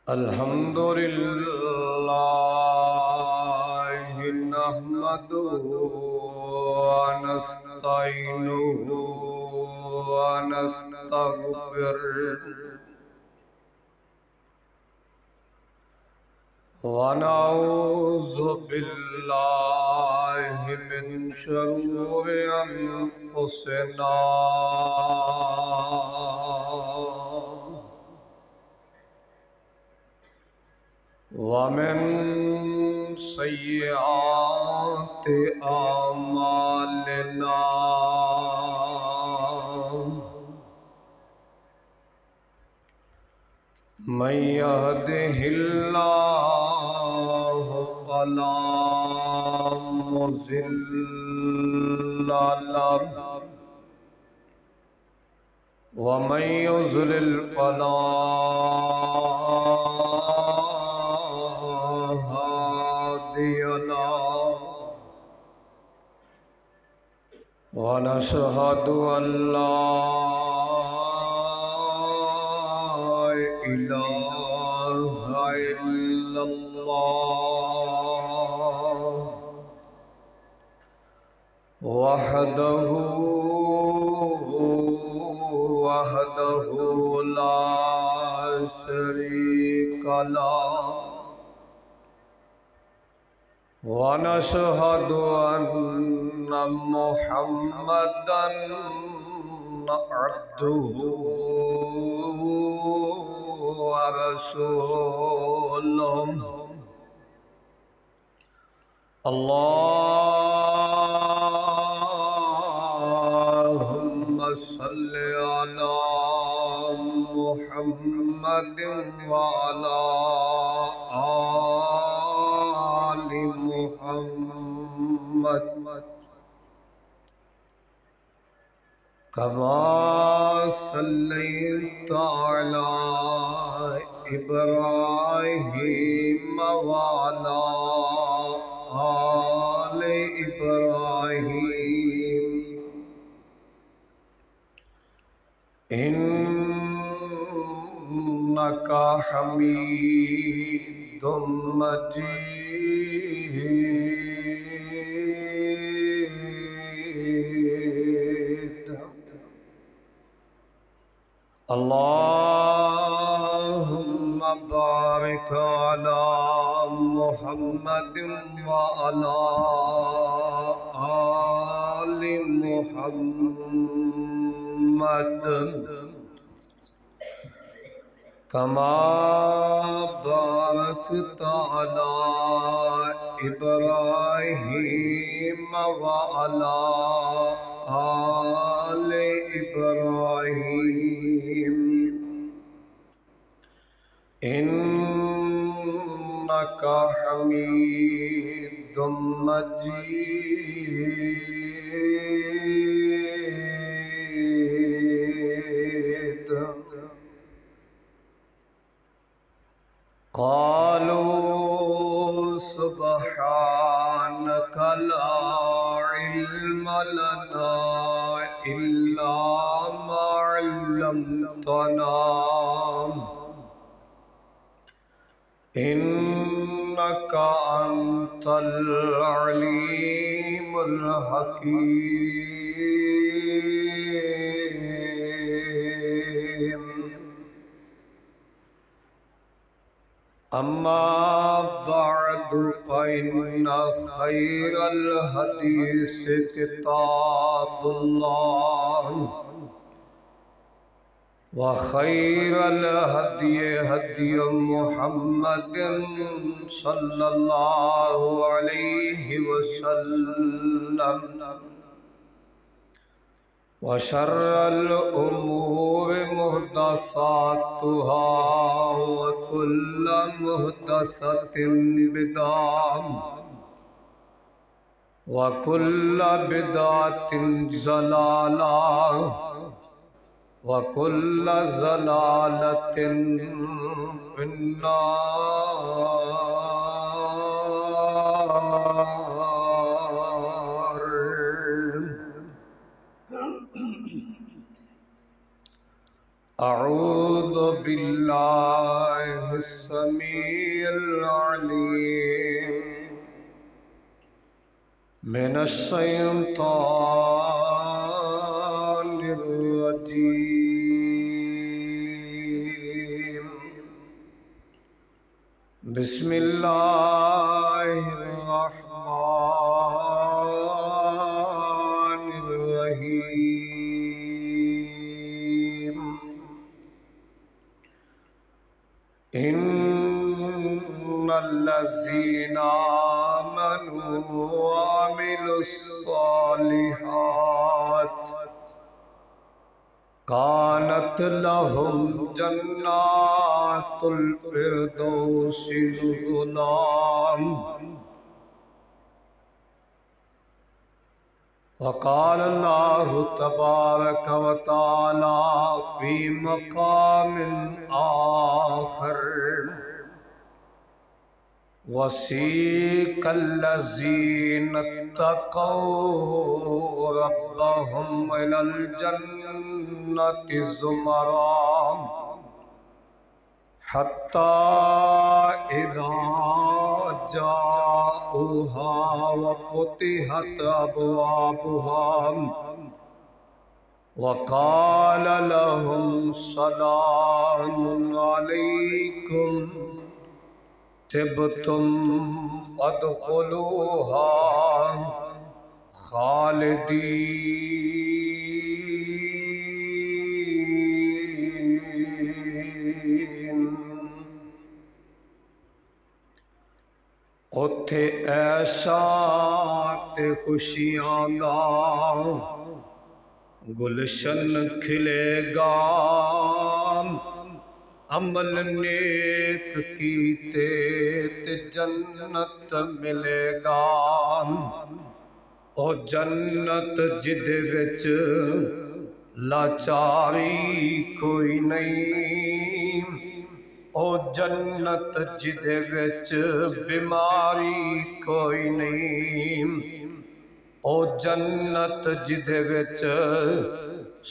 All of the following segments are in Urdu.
الحمد لله نحمده ونستعينه ونستغفره ونعوذ بالله من شرور أنفسنا ومن سيئات أعمالنا من يهده الله فلا مضل له ومن يضلل فلا هادي له ونشهد أن لا إله إلا الله وحده لا شريك له ونشهد أن محمدًا عبده ورسوله اللهم صل على محمد وعلى آل محمد كما صليت على إبراهيم وعلى آل إبراهيم إنك حميد مجيد اللهم بارك على محمد وعلى آل محمد كما باركت على إبراهيم وعلى آل إبراهيم إنك حميد مجيد قالوا سبحانك لا علم لنا إلا ما علمتنا إنك أنت العليم الحكيم أما بعد فإن خير الحديث كتاب الله وخير الهدي هدي محمد صلى الله عليه وسلم وشر الأمور محدثاتها وكل محدثة بدعة وكل بدعة ضلالة وكل ضلالة في النار أعوذ بالله السميع العليم من الشيطان الرجيم بسم الله الرحمن الرحيم إن الذين آمنوا وعملوا الصالحات كانت لهم جنات الفردوس نزلا وقال الله تبارك وتعالى في مقام آخر وسيق الذين اتقوا ربهم إلى الجنة زمرا حتى إذا جاءوها وفتحت أبوابها وقال لهم سلام عليكم طبتم فادخلوها خالدین۔ اتھے عیشاں تے خوشیاں دا گلشن کھلے گا، عمل نیک کیتے تے جنت ملے گا۔ او جنت جدے وچ لاچاری کوئی نہیں، او جنت جدے وچ بیماری کوئی نہیں، او جنت جدے وچ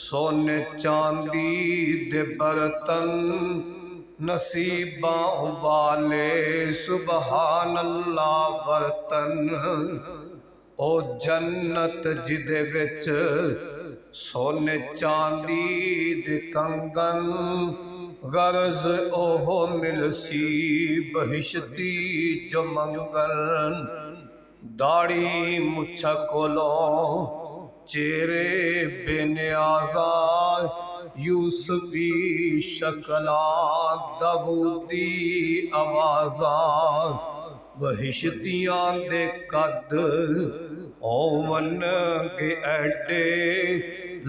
سونے چاندی دے برتن نصیباں والے سبحان اللہ برتن، او جنت جدے وچ سونے چاندی دے کنگن غرض اوہ ملسی بہشتی جو منگن، داڑھی مچھا کولوں چہرے بے نیازاں یوسفی شکلاں داؤدی آوازاں، بہشتیاں دے قد اون گے ایڈے،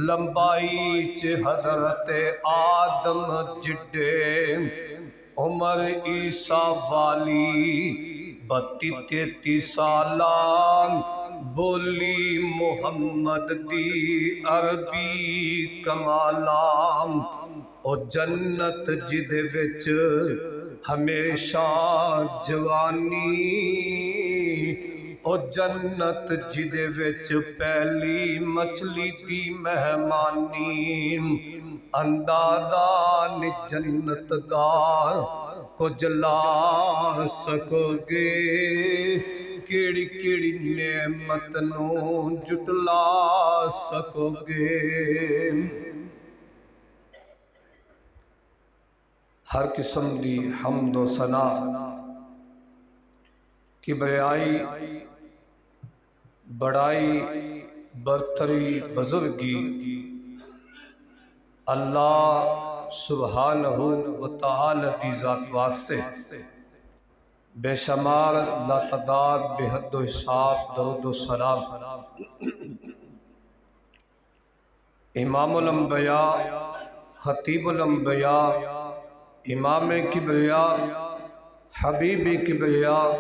لمبائی چ حضرت آدم جڈے، عمر عیسیٰ والی 32-33 سالان، بولی محمد دی عربی کمالام، او جنت جدے وچ ہمیشہ جوانی، او جنت جدے وچ پہلی مچھلی دی مہمانی، اندازہ نی جنت دا کچھ لا سکو گے، کیڑی کیڑی نعمت نو جٹلا سکو گے۔ ہر قسم دی حمد و ثنا کی بیائی بڑائی برتری بزرگی اللہ سبحانہ وتعالی دی ذات واسطے بے شمار لاتعداد بے حد و حساب درود و سلام امام الانبیاء خطیب الانبیاء امام کبریاء حبیب کبریاء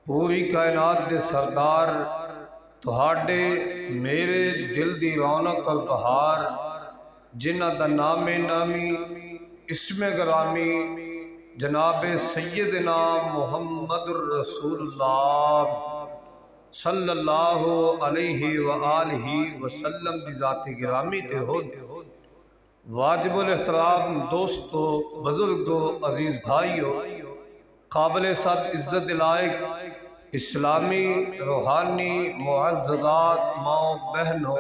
پوری کائنات دے سردار تہاڈے میرے دل دی رونق اور بہار جنہ دا نام نامی اسم گرامی جناب سیدنا محمد الرسول اللہ صلی اللہ علیہ وآلہ وسلم دی ذات گرامی تے ہو واجب الاحترام دوستو بزرگو عزیز بھائیو قابل صد عزت لائق اسلامی روحانی معززات ماں بہنوں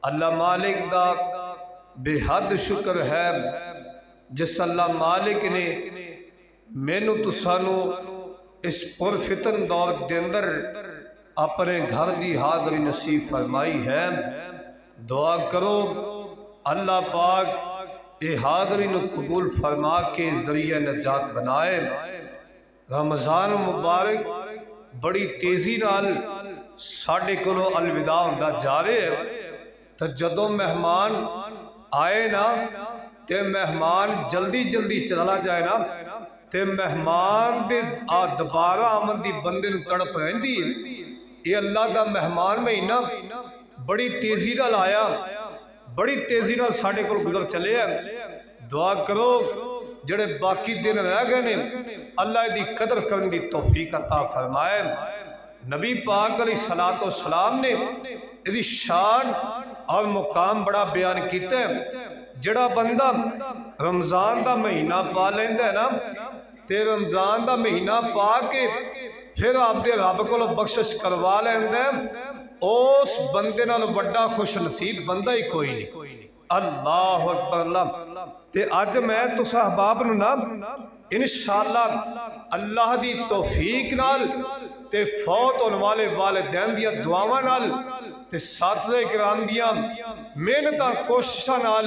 اللہ مالک دا بے حد شکر ہے جس اللہ مالک نے مینو تسانو اس پرفتن دور دے اندر اپنے گھر دی حاضری نصیب فرمائی ہے۔ دعا کرو اللہ پاک اے حاضری نو قبول فرما کے ذریعہ نجات بنائے۔ رمضان مبارک بڑی تیزی نال ساڈے کولوں الوداع ہوندا جا رہے ہے، تو جدوں مہمان آئے نا تے مہمان جلدی جلدی چلا جائے نا تے مہمان دے دوبارہ آمد دی بندے نو تڑپ رہندی ہے۔ یہ اللہ دا مہمان مہینہ بڑی تیزی نال آیا، بڑی تیزی نال ساڈے کول گزر چلے ہیں۔ دعا کرو جڑے باقی دن رہ گئے نے اللہ دی قدر کرن دی توفیق عطا فرمائے۔ نبی پاک علیہ الصلوۃ والسلام نے اس شان اور مقام بڑا بیان کیتا ہے۔ جڑا بندہ رمضان دا مہینہ پا لیندا ہے نا تے رمضان دا مہینہ پا کے پھر آپ دے رب کو بخشش کروا لیندا ہے، اس بندے نال وڈا خوش نصیب بندہ ہی کوئی نہیں۔ اللہ اکبر اللہ۔ تے اج میں تساں احباب نو نا انشاءاللہ اللہ دی توفیق نال تے فوت ہونے والے والدین دیا دعاواں نال تے ساتھے کرام دیا محنتاں کوششاں نال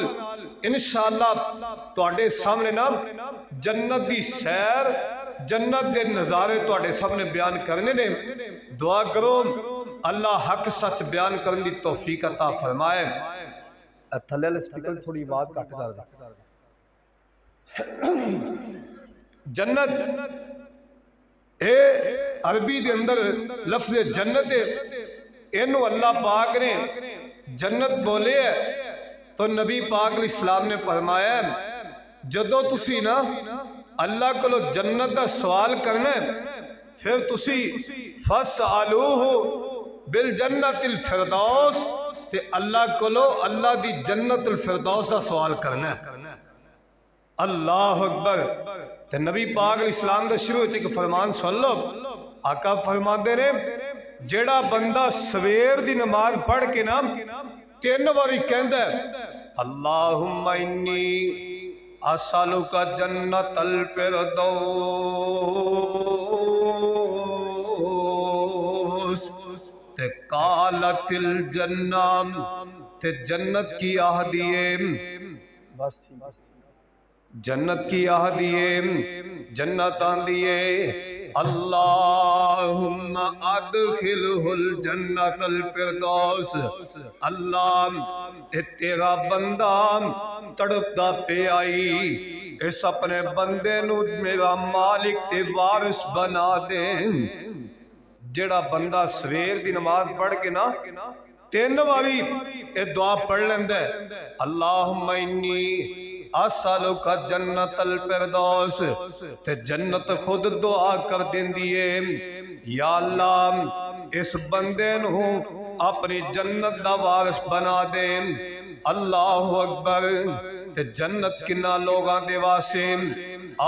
انشاءاللہ تواڈے سامنے نا جنت دی سیر جنت دے نظارے تواڈے سامنے بیان کرنے نے۔ دعا کرو اللہ حق سچ بیان کرنے دی توفیق عطا فرمائے۔ تھلے والے سپیکر تھوڑی آواز کٹ کر دے۔ جنت اے عربی دے اندر لفظ جنت اینو اللہ پاک نے جنت بولے ہے، تو نبی پاک علیہ السلام نے فرمایا جدو تسی نا اللہ کو جنت دا سوال کرنا ہے پھر تسی فَاسْأَلُوهُ بِالْجَنَّةِ الْفِرْدَوْسِ تے اللہ کو اللہ دی جنت الفردوس دا سوال کرنا ہے۔ اللہ اکبر۔ تے نبی پاک علیہ السلام دا شروع ہوتے کہ فرمان سن لو، آقا فرمان دے نے جیڑا بندہ سویر دی نماز پڑھ کے نا 3 باری کہندا ہے اللہم انی اسالک جنت الفردوس تے قالت الجنہ تے جنت کی آہدیے بس جنت کی آہدیے جنت آندیے اللہم ادخلہ الجنت الفردوس۔ اللہ اے تیرا بندہ تڑپتا پہ آئی، اس اپنے بندے نو میرا مالک تے وارث بنا دے۔ جڑا بندہ سویر دی نماز پڑھ کے نا 3 باری اے دعا پڑھ لیندے اللہم انی اسالک جنت الفردوس تے جنت خود دعا کر دین دیئے یا اللہ اس بندے نو اپنی جنت دا وارث بنا دے۔ اللہ اکبر۔ تے جنت کنا لوگاں دے واسے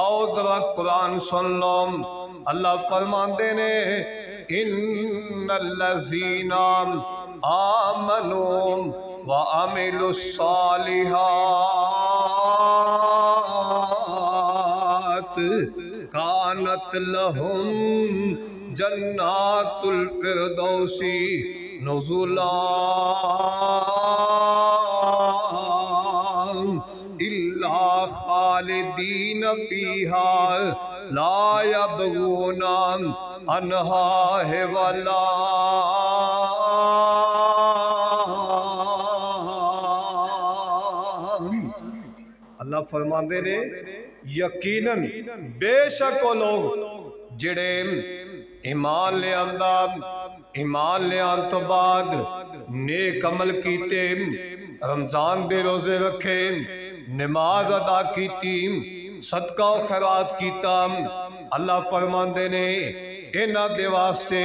آؤ ذرا قرآن سن لو۔ اللہ فرماندے نے ان الذین آمنوا وعملوا الصالحات کانت لہم جنات الفردوس نزلا الا خالدین فیہا لا یبغون عنہا حولا۔ اللہ فرماندے نے یقیناً بے شک وہ لوگ جڑے ایمان لے آندا، ایمان لے آن تو بعد نیک عمل کیتے، رمضان دے روزے رکھے، نماز ادا کیتی، صدقہ و خیرات کیتا، اللہ فرماندے نے انہاں دے واسطے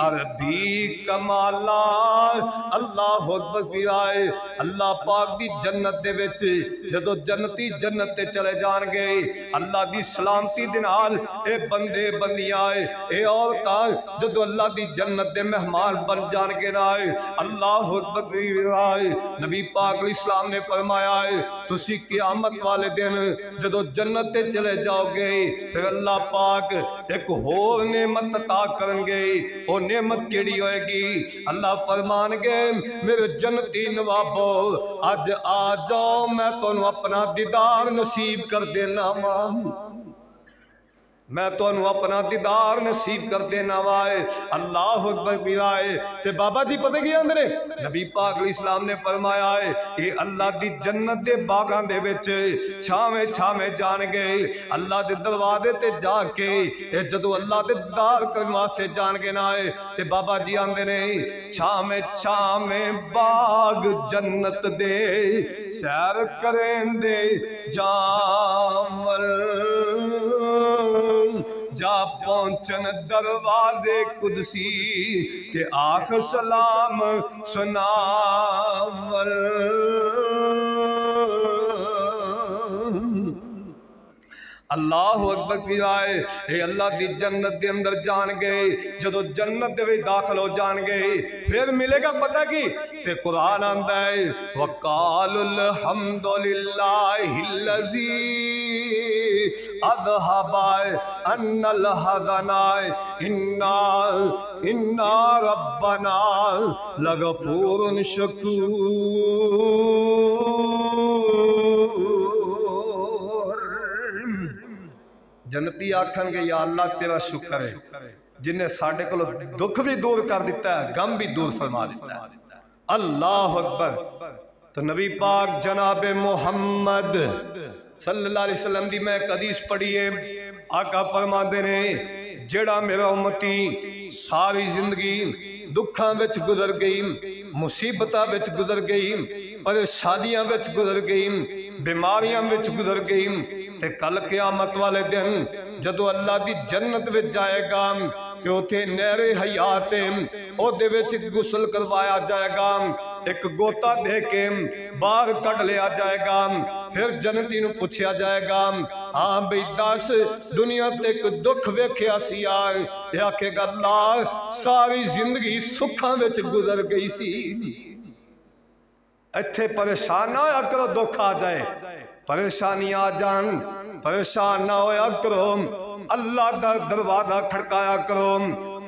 عربی کمالا اللہ اکبر بھی آئے اللہ پاک دی جنت دے وچ جدو جنتی جنت تے چلے جان گے اللہ دی سلامتی دے نال اے بندے بندیاں اے عورتاں جدو اللہ دی جنت دے مہمان بن جان گے رائے اللہ اکبر بھی آئے نبی پاک علیہ السلام نے فرمایا ہے تسی قیامت والے دن جدو جنت تے چلے جاؤ گے پھر اللہ پاک ایک اور نعمت عطا کرن گے وہ نعمت کیڑی ہوئے گی اللہ فرمان گے میرے جنتی نوابو آج آ جاؤ میں تونوں اپنا دیدار نصیب کر دینا میں تو انہوں اپنا دیدار نصیب کر دینا وائے اللہ اکبر بھی آئے تے بابا جی پتہ کیا اندرے نبی پاک علیہ السلام نے فرمایا ہے یہ اللہ دی جنت دے باغان دے وچ چھاویں چھاویں جان گے اللہ دے دروازے تے جا کے جدو اللہ دے دیدار کرنا سے جان گے نہ ہے تے بابا جی آندے نے چھاویں چھاویں باغ جنت دے سیر کریں دے جامل جا پہنچن دروازے قدسی کہ آخ سلام سناور اللہ اکبر بھی آئے اے اللہ دی جنت دے اندر جان گئے جدو جنت دے داخل ہو جان گئے پھر ملے گا پتہ کی تے قرآن آندہ ہے وَقَالُ الْحَمْدُ لِلَّهِ الَّذِي اذهب ان الحزن انا ربنا لغفور شکور جنتی آکھن گے یا اللہ تیرا شکر ہے جن نے ساڑھے کو دکھ بھی دور کر دیتا ہے غم بھی دور فرما دیتا ہے اللہ اکبر تو نبی پاک جناب محمد صلی اللہ علیہ وسلم دی میں حدیث پڑھیے آقا فرما دے نے جڑا میرا امتی ساری زندگی دکھاں وچ گزر گئی مصیبتاں وچ گزر گئی پریشانیاں وچ گزر گئی بیماریاں وچ گزر گئی تے کل قیامت والے دن جدو اللہ دی جنت وچ جائے گا کہ اوتھے نہر حیات او دے وچ غسل کروایا جائے گا ایک گوتا دے کے باہر کٹ لیا جائے گا پھر جنتی نو پوچھیا جائے گا ہاں بھئی دس دنیا تے کوئی دکھ ویکھیا سی آر یا کہ اللہ ساری زندگی سکھاں وچ گزر گئی سی ایتھے پریشان نہ ہویا کرو دکھ آ جائے پریشانی آ جان پریشان نہ ہویا کرو اللہ دا دروازہ کھڑکایا کرو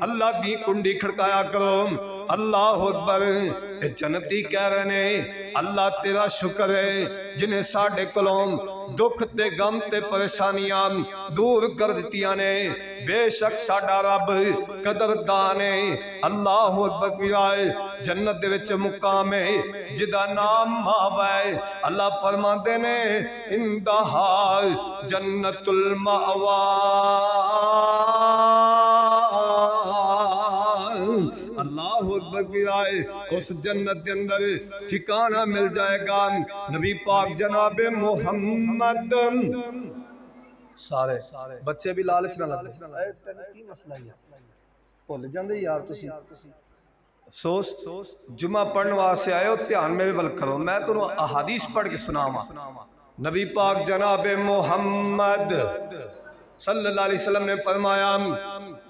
اللہ دی کنڈی کھڑکایا کرو اللہ اکبر جنتی کہہ رہے نے اللہ تیرا شکر ہے جنہیں ساڑھے کلوم دکھ تے غم تے پریشانیاں دور کر دیتیاں نے بے شک ساڑھا رب قدردان ہے اللہ اکبر بھی آئے جنت دے وچ مقام ہے جدا نام ماوائے اللہ فرما دے نے اندہا جنت المعوا اللہ اکبر بھی آئے اس جنت کے اندر ٹھکانہ مل جائے گا نبی پاک جناب محمد سارے بچے بھی لالچ نہ لگے کی مسئلہ ہے بھول جاندے یار تسی افسوس جمعہ پڑھنے واسطے آئے ہو دھیان میں بل کرو میں تو احادیث پڑھ کے سناواں نبی پاک جناب محمد صلی اللہ علیہ وسلم نے فرمایا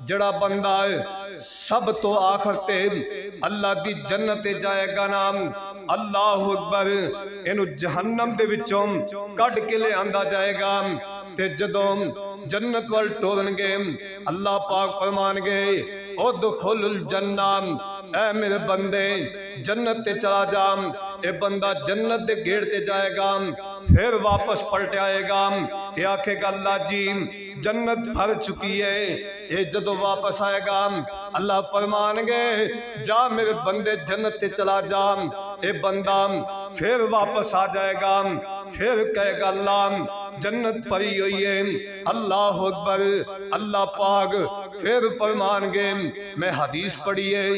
جڑا بندہ سب تو آخر تے اللہ دی جنت جائے گا نام اللہ اکبر انہوں جہنم دے وچوں کڑ کے لے آندہ جائے گا تے جدوں جنت وال ٹورن گے اللہ پاک فرمان گے ادخل الجنہ اے میرے بندے جنت تے چلا جا اے بندہ جنت دے گیڑ تے جائے گا پھر واپس پلٹ آئے گا یہ آکھے گا اللہ جی جنت بھر چکی ہے یہ جدو واپس آئے گا اللہ فرمان گے جا میرے بندے جنت تے چلا جا اے بندہ پھر واپس آ جائے گا پھر کہے گا اللہ جنت پری ہوئی ہے اللہ اکبر اللہ پاک پھر فرمان گے میں حدیث پڑھی ہے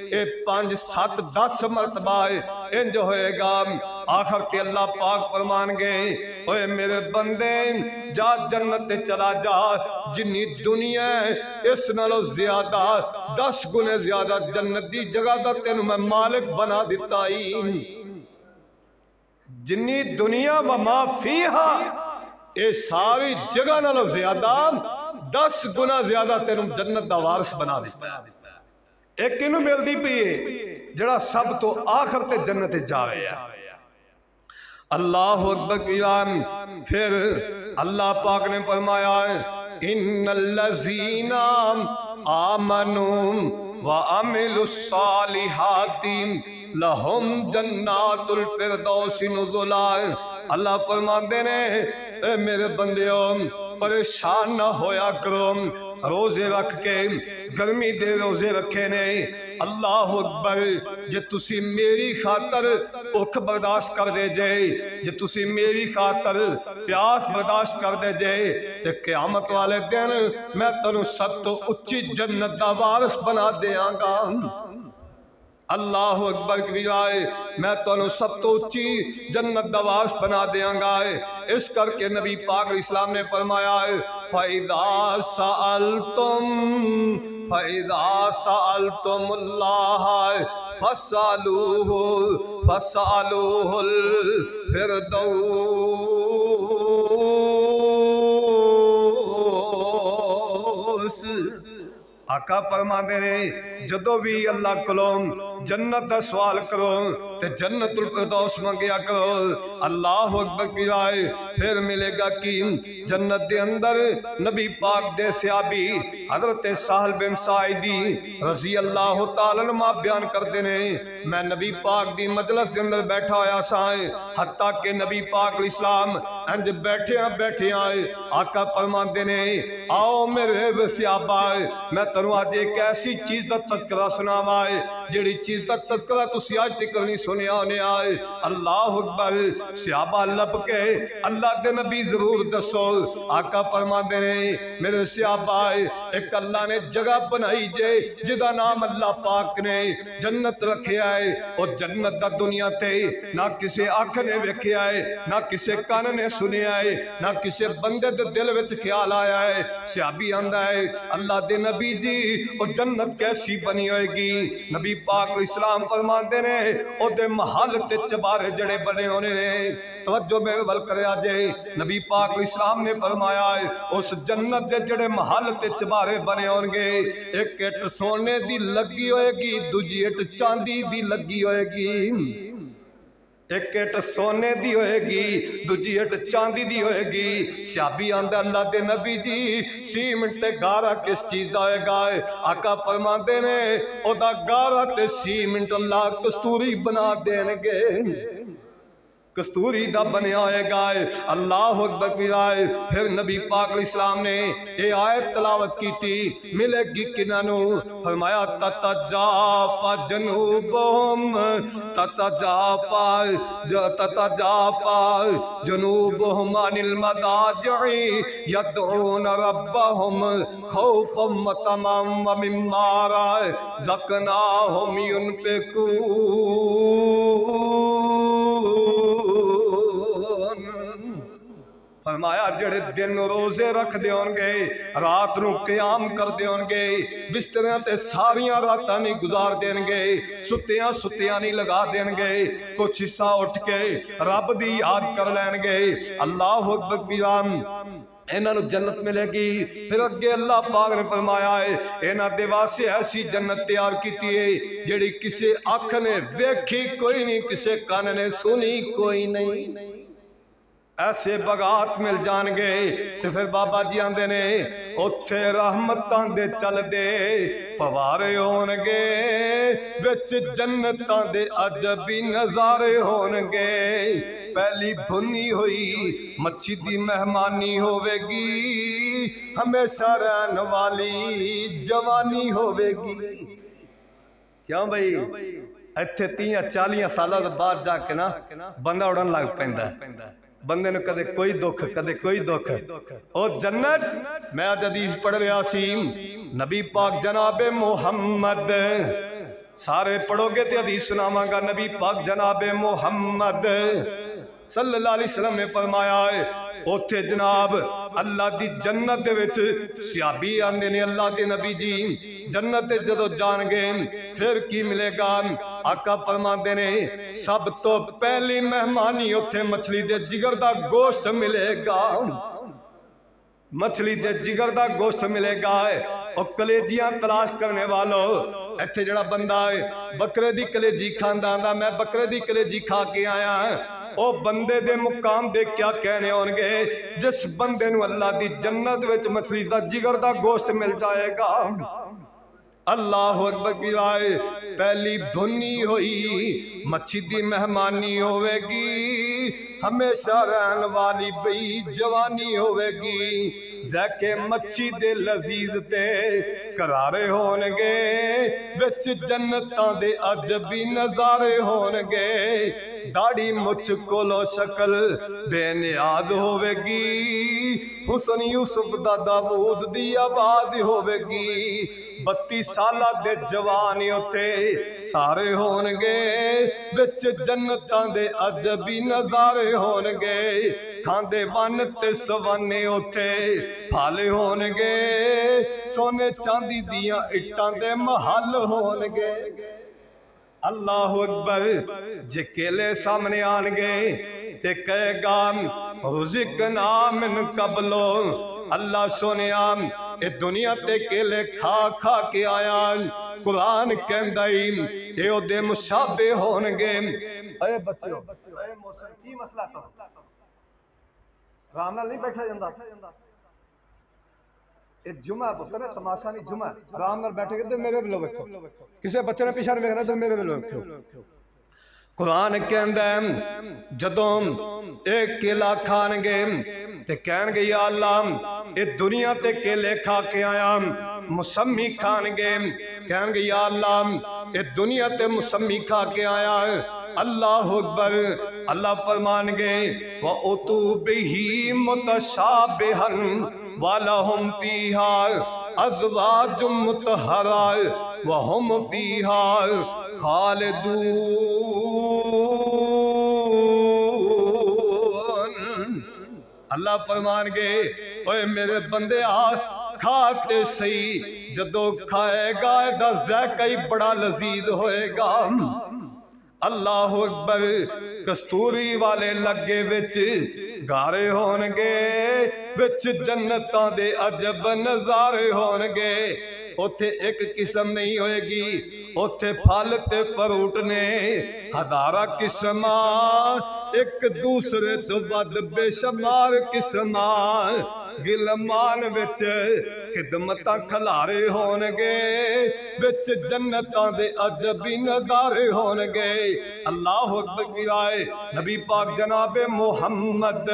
اے 5 7 10 مرتبہ انج ہوئے گا آخر تے اللہ پاک فرمان گے اوے میرے بندے جا جنت تے چلا جا، جنی دنیا اس نالو زیادہ 10 گنے زیادہ جنت دی جگہ دا تینوں میں مالک بنا دیتا ہی۔ جنی دنیا و ما فیہا اے ساری جگہ نالو زیادہ 10 گنا زیادہ تینوں جنت دا وارث بنا دیتا ہے۔ ایک کنوں مل دی پیئے جڑا سب تو آخر تے جنت جاوے ہے۔ اللہ اکبر قیام۔ پھر اللہ پاک نے فرمایا ہے ان الذین آمنوا وعملوا الصالحات لہم جنات الفردوس نزلا۔ اللہ فرماندے نے اے میرے بندیوں پریشان نہ ہویا کرو، روزے رکھ کے گرمی دے روزے رکھے نے، اللہ اکبر جے تسی میری خاطر بھوک برداشت کر دے جے، جے تسی میری خاطر پیاس برداشت کر دے جے تے قیامت والے دن میں تنوں سب تو اچھی جنت دا وارث بنا دیاں گا۔ اللہ اکبر کی بجائے میں تنوں سب تو اچھی جنت دا وارث بنا دیاں گا۔ اس کر کے نبی پاک علیہ السلام نے فرمایا ہے فَإِذَا سَأَلْتُمُ اللَّهَ فَاسْأَلُوهُ الْفِرْدَوْسَ۔ آقا فرما دے رہے جدو بھی اللہ کلوم جنت دا سوال کرو تے جنت الفردوس منگیا کرو، اللہ اکبر کی رائے پھر ملے گا کی جنت دے اندر۔ نبی پاک دے صحابی حضرت سہل بن ساعدی رضی اللہ تعالیٰ عنہ بیان کر دینے میں نبی پاک دی مجلس دے اندر بیٹھا ہویا سائیں، حتیٰ کہ نبی پاک علیہ السلام انج بیٹھے آئے آقا فرما دینے آؤ میرے صحابہ میں تنوں آج ایک ایسی چیز دا تذکرہ سناوا ہے جڑی چیز دا تذکرہ تسی آج تک نہیں سنیا ہونے آئے۔ اللہ اکبر صحابہ لب کے اللہ دے نبی ضرور دسو۔ آقا فرما دینے میرے صحابہ ایک اللہ نے جگہ بنائی جے جدا نام اللہ پاک نے جنت رکھے آئے، اور جنت دا دنیا تے نہ کسے آنکھ نے ویکھے آئے، نہ کسے کان نے سنے آئے، نہ کسے بندے دے دل وچ خیال آیا ہے۔ صحابی آندا ہے اللہ دے نبی جی او جنت کیسی بنی ہوئے گی؟ نبی پاک علیہ السلام فرماندے نے او دے محل تے چبارے جڑے بنے ہونے نے۔ توجہ میں بل کرے آجے نبی پاک علیہ السلام نے فرمایا ہے اس جنت دے جڑے محل تے چبارے بنے ہونگے، ایک اٹ سونے دی لگی ہوئے گی، دوجی اٹ چاندی دی لگی ہوئے گی۔ ایک اٹ سونے دی ہوئے گی، دوجی اٹ چاندی دی ہوئے گی۔ صحابی آندہ اللہ دے نبی جی سیمنٹ تے گارا کس چیز دا ہوئے گا؟ آقا فرماندے نے او دا گارا تے سیمنٹ اللہ کستوری بنا دینگے، کستوری دا بنیا ہوئے گا۔ اللہ اکبر کی رائے پھر نبی پاک علیہ السلام نے اے آیت تلاوت کی تھی ملے گی کنانو، فرمایا تتجافا جنوبہم جنوبہم عن المضاجع یدعون ربہم خوفا وطمعا ومما رزقناہم ينفقون۔ فرمایا جڑے دن روزے رکھ دے ہونگے، رات نو قیام کر دے ہونگے، بستریاں تے ساریاں راتاں نہیں گزار دینگے، ستیاں نہیں لگا دینگے، کچھ حصہ اٹھ کے رب دی یاد کر لینگے۔ اللہ اکبر بیان انہاں نو جنت ملے گی۔ پھر اگے اللہ پاک نے فرمایا ہے انہاں دے واسطے ایسی جنت تیار کیتی ہے جڑی کسے آنکھ نے ویکھی کوئی نہیں، کسے کان نے سنی کوئی نہیں، ایسے بغات مل جان گے۔ تو پھر بابا جی آندے نے اتھے رحمتاں دے چل دے فوارے ہونگے، وچ جنتاں دے عجبی نظارے ہونگے۔ پہلی بھنی ہوئی مچھی دی مہمانی ہوئے گی، ہمیشہ رہن والی جوانی ہوئے گی۔ کیوں بھئی ایتھے 30-40 سالہ بعد جا کے نا بندہ اڑن لگ پیندا ہے، بندے نے کدے کوئی دکھ کدے کوئی دکھ۔ او جنت میں آج حدیث پڑھ رہا سی، نبی پاک جناب محمد سارے پڑھو گے تے حدیث سناواں گا نبی پاک جناب محمد صلی اللہ علیہ وسلم نے فرمایا ہے اوتھے جناب اللہ دی جنت دے وچ صحابی آندے نے اللہ دے نبی جی جنت جدو جان گے پھر کی ملے گا آقا فرماندے نے سب تو پہلی مہمانی اوتھے مچھلی دے جگر دا گوشت ملے گا مچھلی دے جگر دا گوشت ملے گا اور کلیجیاں تلاش کرنے والوں ایتھے جڑا بندہ ہے بکرے دی کلیجی کھاندا آندا میں بکرے دی کلیجی کھا کے آیا او بندے دے مقام دے کیا کہنے ہون گے جس بندے نو اللہ دی جنت وچ مچھلی دا جگر دا گوشت مل جائے گا اللہ اکبر کی رائے پہلی بھنی ہوئی مچھی دی مہمانی ہوئے گی ہمیشہ رہن والی بئی جوانی ہوئے گی زیکے مچھی دے لذیذ تے کرارے ہونگے وچ جنتاں دے عجبی نظارے ہونگے داڑھی مچھ کولو شکل بے نیاد ہوئے گی حسن یوسف دا داود دی آباد ہوئے گی 32 سالہ دے جوانی ہوتے سارے ہونگے وچ جنتاں دے عجبی نظارے ہونگے کھاندے ون تے سوانے ہوتے پھالے ہونگے سونے چاندی دیاں اٹاں دے محل ہونگے اللہ اکبر جے کیلے سامنے آنگے تے کہے گا رزقنا من قبلو اللہ سونے آم اے دنیا تے کیلے کھا کھا کے آیا قرآن کہندائیم اے او دے مشابہ ہونگے اے بچیو اے موسم کی مسئلہ تھا رام نال نہیں بیٹھا جاندہ ایک جمعہ پتر ہے تماسا نہیں جمعہ رام نال بیٹھے گئے میرے بلو بیٹھو کسے بچے نے پیچھا نہیں بیٹھا میرے بلو بیٹھو قرآن کہندہ ہے جدوں ایک کیلا کھان گے تے کہن گے یا اللہ اے دنیا تے کیلے کھا کے آیا مسمی کھان گے کہن گے یا اللہ اے دنیا تے مسمی کھا کے آیا اللہ اکبر اللہ فرمان گے وَأُتُوا بِهِ مُتَشَابِهًا وَلَهُمْ فِيهَا أَزْوَاجٌ مُطَهَّرَةٌ وَهُمْ فِيهَا خَالِدُونَ اللہ فرمان گے اوے میرے بندے کھاتے صحیح جدو کھائے گا دا ذائقہ ہی بڑا لذیذ ہوئے گا اللہ اکبر کستوری والے لگے وچ گارے ہونگے وچ جنتاں دے عجب نظارے ہونگے اوتھے ایک قسم نہیں ہوئے گی اوتھے پھل تے فروٹ نے ہزارہ قسماں ایک دوسرے تو ود بے شمار قسماں گلمان وچ خدمتاں کھلارے ہونگے وچ جنتاں دے عجبی نظارے ہونگے اللہ اکبر کی رائے نبی پاک جناب محمد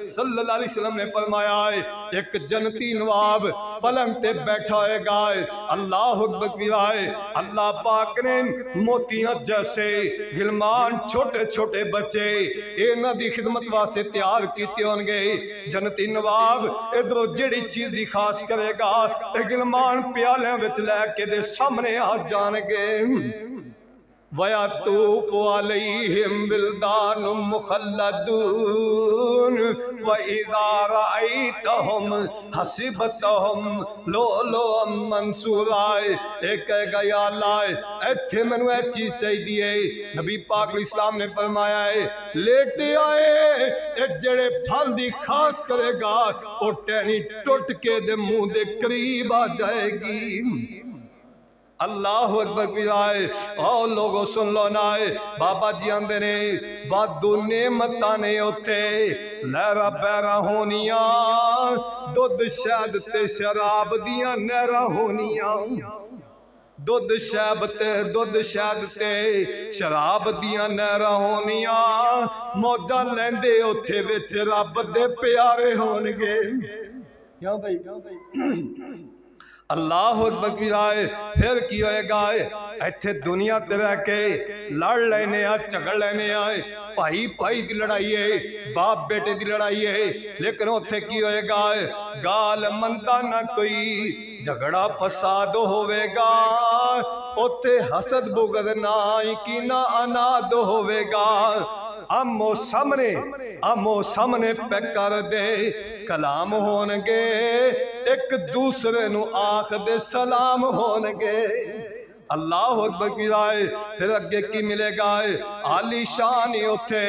صلی اللہ علیہ وسلم نے فرمایا ہے ایک جنتی نواب پلنگ تے بیٹھا ہے گائے اللہ اکبر کی رائے اللہ پاک نے موتیاں جیسے غلمان چھوٹے چھوٹے بچے اینا دی خدمت واسے تیار کیتے ہونگے جنتی نواب ادھرو جڑی چیز دی خاص کرے گا غلمان پیالیں وچ لے کے دے سامنے آ جانگے وَيَطُوفُ عَلَيْهِمْ وِلْدَانٌ مُخَلَّدُونَ وَإِذَا رَأَيْتَهُمْ حَسِبْتَهُمْ لُؤْلُؤًا مَنْثُورًا ایک کہے گا یا اللہ ایتھے منو ایک چیز چاہی دیئے نبی پاک علیہ السلام نے فرمایا ہے لیٹے آئے ایک جڑے پھل دی خاص کرے گا اور ٹہنی ٹوٹ کے دے منہ دے قریب آ جائے گی اللہ اکبر کی رائے اور لوگوں سن لو نائے بابا جی آندے نے وادو نعمتانے ہوتے لہرہ بیرہ ہونیاں دودھ شہد تے شراب دیاں نہرہ ہونیاں دودھ شہد تے شراب دیاں نہرہ ہونیاں موجہ لیندے ہوتے وچ رب دے پیارے ہونگے کیوں بھائی اللہ اکبر کی رائے پھر کی ہوئے گا ایتھے دنیا تے رہ کے لڑ لینے آئے جھگڑ لینے آئے بھائی بھائی دی لڑائی ہے، باپ بیٹے دی لڑائی ہے، لیکن اتھے کی ہوئے گا گال مندا نہ کوئی جھگڑا فساد ہوئے گا، اتھے حسد بغض نہ کینہ اناد ہوئے گا، آمو سامنے پہ کر دے کلام ہونگے، ایک دوسرے نو آخ دے سلام ہونگے۔ اللہ اکبر کی رائے پھر اگے کی ملے گا عالی شانی اتھے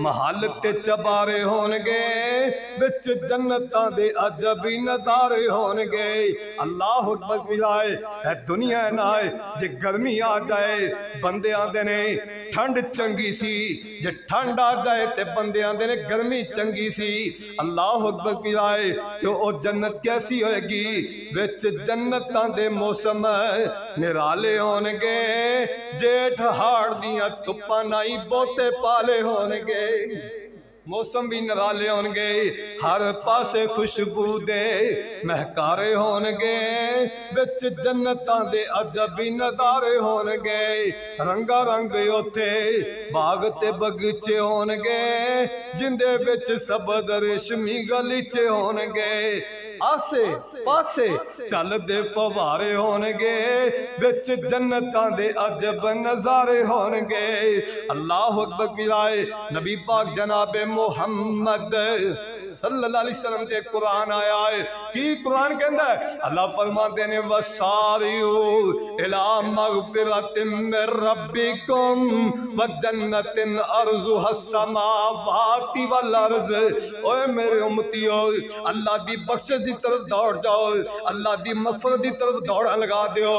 محل تے چبارے ہونگے، بچ جنتاں دے عجبی نظارے ہونگے۔ اللہ اکبر کی رائے اے دنیا نائے جے گرمی آ جائے بندے آندے نے ٹھنڈ چنگی سی، جے ٹھنڈ آ جائے تے بندے آندے نے گرمی چنگی سی۔ اللہ اکبر کی رائے کہ او جنت کیسی ہوئے گی، بچ جنتاں دے موسم نرالے ہونگے، جیٹھ ہاڑ دیاں تپاں نائی بوتے پالے ہونگے، موسم بھی نرالے ہونگے، ہر پاسے خوشبو دے مہکارے ہونگے، بچ جنتاں دے عجبی نظارے ہونگے، رنگا رنگ اتھے باغ تے بغیچے ہونگے، جندے بچ سبز ریشمی گلیچے ہونگے، آسے پاسے چل دے فوارے ہونگے، بچ جنتاں دے عجب نظارے ہونگے۔ اللہ اکبر کی رائے نبی پاک جناب محمد صلی اللہ علیہ وسلم کے قرآن آیا ہے کہ قرآن کے اندر اللہ فرماتے ہیں وَسَارِعُوا إِلَىٰ مَغْفِرَةٍ مِّن رَبِّكُمْ وَجَنَّةٍ عَرْضُهَا السَّمَاوَاتِ وَالْأَرْضُ۔ اوے میرے امتیو، اللہ دی بخشش دی طرف دوڑ جاؤ، اللہ دی مغفرت دی طرف دوڑا لگا دیو۔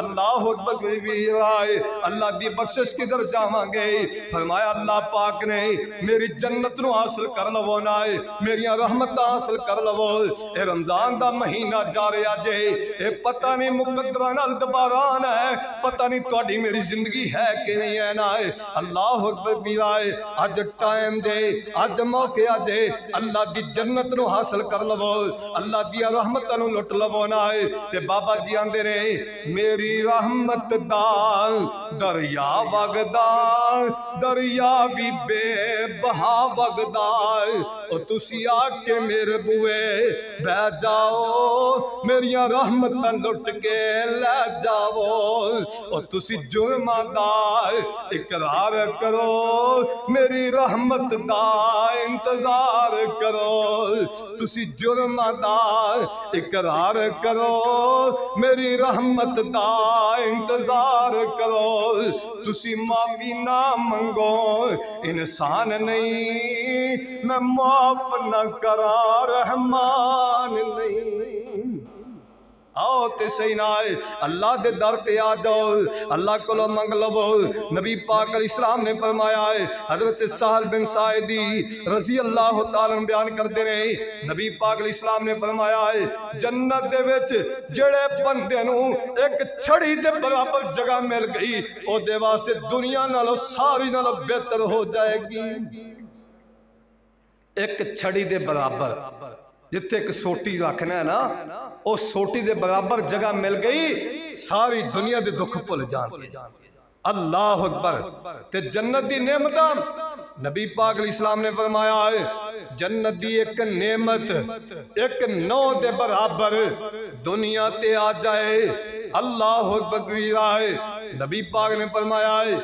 اللہ اکبر بھی رائے اللہ دی بخشش کی طرف جاواں گے، فرمایا اللہ پاک نے میری جنت نو حاصل کر لو نا، میری رحمت حاصل کر لو۔ اے رمضان دا مہینہ جا رہا جے، اے پتہ نہیں مقدرہ نال دباران ہے، پتہ نہیں تواڈی میری زندگی ہے کہ نہیں ہے نا۔ اللہ اکبر بھی رائے اج ٹائم دے، اج موقع جے، اللہ دی جنت نو حاصل کر لو، اللہ دی رحمت نو لٹ لو نا۔ تے بابا جی آندے نے میری رحمت دا دریا وگدا، دریا بھی بے بہا وگدا، او تسی آ کے میرے بوئے بہ جاؤ، میری رحمت لٹ کے لے جاؤ، او تسی جرماں دا اقرار کرو، میری رحمت دا انتظار کرو، تسی جرماں دا اقرار کرو، میری رحمت دا انتظار کرو، تسی معافی نہ منگو انسان نہیں، میں معاف نہ کرا رحمان نہیں۔ آؤ تے سینا ہے اللہ دے در تے آ جاؤ، اللہ کو لو منگ لو۔ نبی پاک علیہ السلام نے فرمایا ہے، حضرت سہل بن ساعدی رضی اللہ تعالیٰ بیان کرتے رہے، نبی پاک علیہ السلام نے فرمایا ہے جنت دے وچ جڑے بندے نو ایک چھڑی دے برابر جگہ مل گئی، او دے واسطے دنیا نالو ساری نالو بہتر ہو جائے گی۔ ایک چھڑی دے برابر جتھے ایک سوٹی رکھنا ہے نا، او سوٹی دے برابر جگہ مل گئی، ساری دنیا دے دکھ بھول جان۔ اللہ اکبر۔ تے جنت دی نعمتاں نبی پاک علیہ السلام نے فرمایا ہے جنت دی ایک نعمت ایک نو دے برابر دنیا تے آ جائے، اللہ اکبر کی رائے نبی پاک نے فرمایا ہے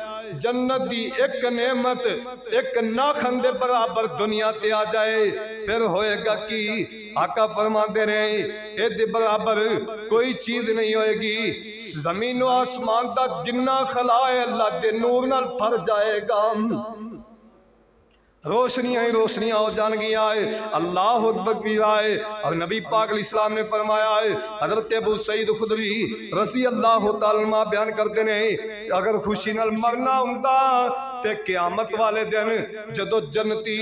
جنت دی ایک نعمت ایک ناخن دے برابر دنیا تے آ جائے، پھر ہوئے گا کی آقا فرماتے رہے اے دے برابر کوئی چیز نہیں ہوئے گی، زمین و آسمان دا جنہ خلائے اللہ دے نور نال بھر جائے گا، روشنیاں ہی روشنیاں ہو جان گیا ہے۔ اللہ اکبر کی رائے اور نبی پاک علیہ السلام نے فرمایا ہے، حضرت ابو سعید خدری رضی اللہ تعالیٰ عنہ بیان کرتے ہیں اگر خوشی نال مرنا ہوندا تے قیامت والے دن جدو جنتی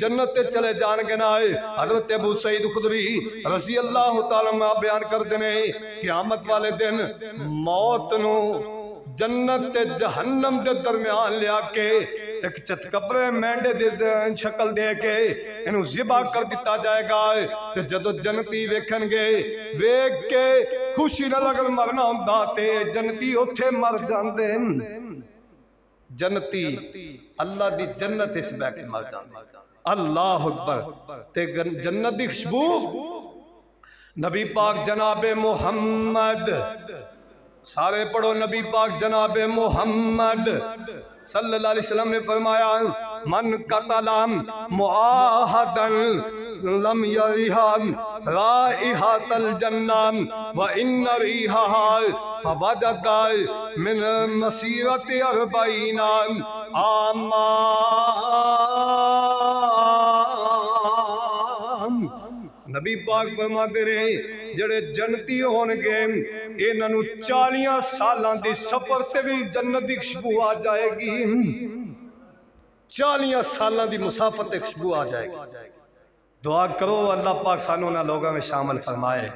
جنت تے چلے جان گے نہ، حضرت ابو سعید خدری رضی اللہ تعالیٰ عنہ بیان کرتے ہیں قیامت والے دن موت نو جنت تے جہنم دے درمیان لیا کے ایک چتکبرے مینڈے دے شکل دے کے انہوں ذبح کر دیتا جائے گا، کہ جدو جنتی ویکھن گے ویکھ کے خوشی نہ لگل مرنا ہوندا تے جنتی اتھے مر جاندے، جنتی اللہ دی جنت وچ بیٹھ کے مر جاندے اللہ اکبر تے جنت دی خوشبو نبی پاک جناب محمد سارے پڑھو نبی پاک جناب محمد صلی اللہ علیہ وسلم نے فرمایا من قتل معاہدا لم یریحا رائحۃ الجنہ وان ریحھا فوجد من مسیرۃ 40 عاما نبی پاک فرماتے رہے جڑے جنتی ہون گے انہاں نوں 40 سالاں دی سفر تے بھی جنت دی خوشبو آ جائے گی 40 سالاں دی مسافت تے خوشبو آ جائے گی دعا کرو اللہ پاک سانو نہ لوگاں میں شامل فرمائے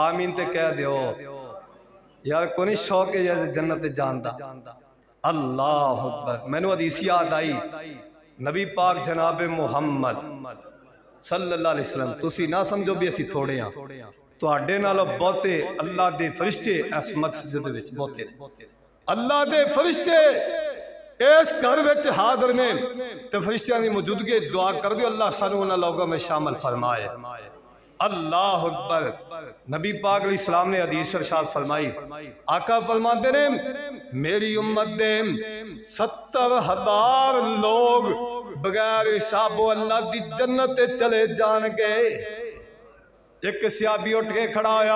آمین تے کہہ دیو یار کونی شوق ہے جنت جاندا اللہ اکبر میں نو حدیث یاد آئی نبی پاک جناب محمد صلی اللہ علیہ وسلم تسی نہ سمجھو بھی اسی تھوڑے ہاں تواڈے نالوں بہتے اللہ دے فرشتے اس مسجد وچ بہتے اللہ دے فرشتے اس گھر وچ حاضر نے تے فرشتیاں دی موجودگی دعا کر دیو اللہ سانو انہاں لوگاں میں شامل فرمائے اللہ اکبر نبی پاک علیہ السلام نے حدیث ارشاد فرمائی آقا فرماتے ہیں میری امت دے 70,000 لوگ بغیر حساب و اللہ دی جنت چلے جان گے ایک صحابی اٹھ کے کھڑا ہویا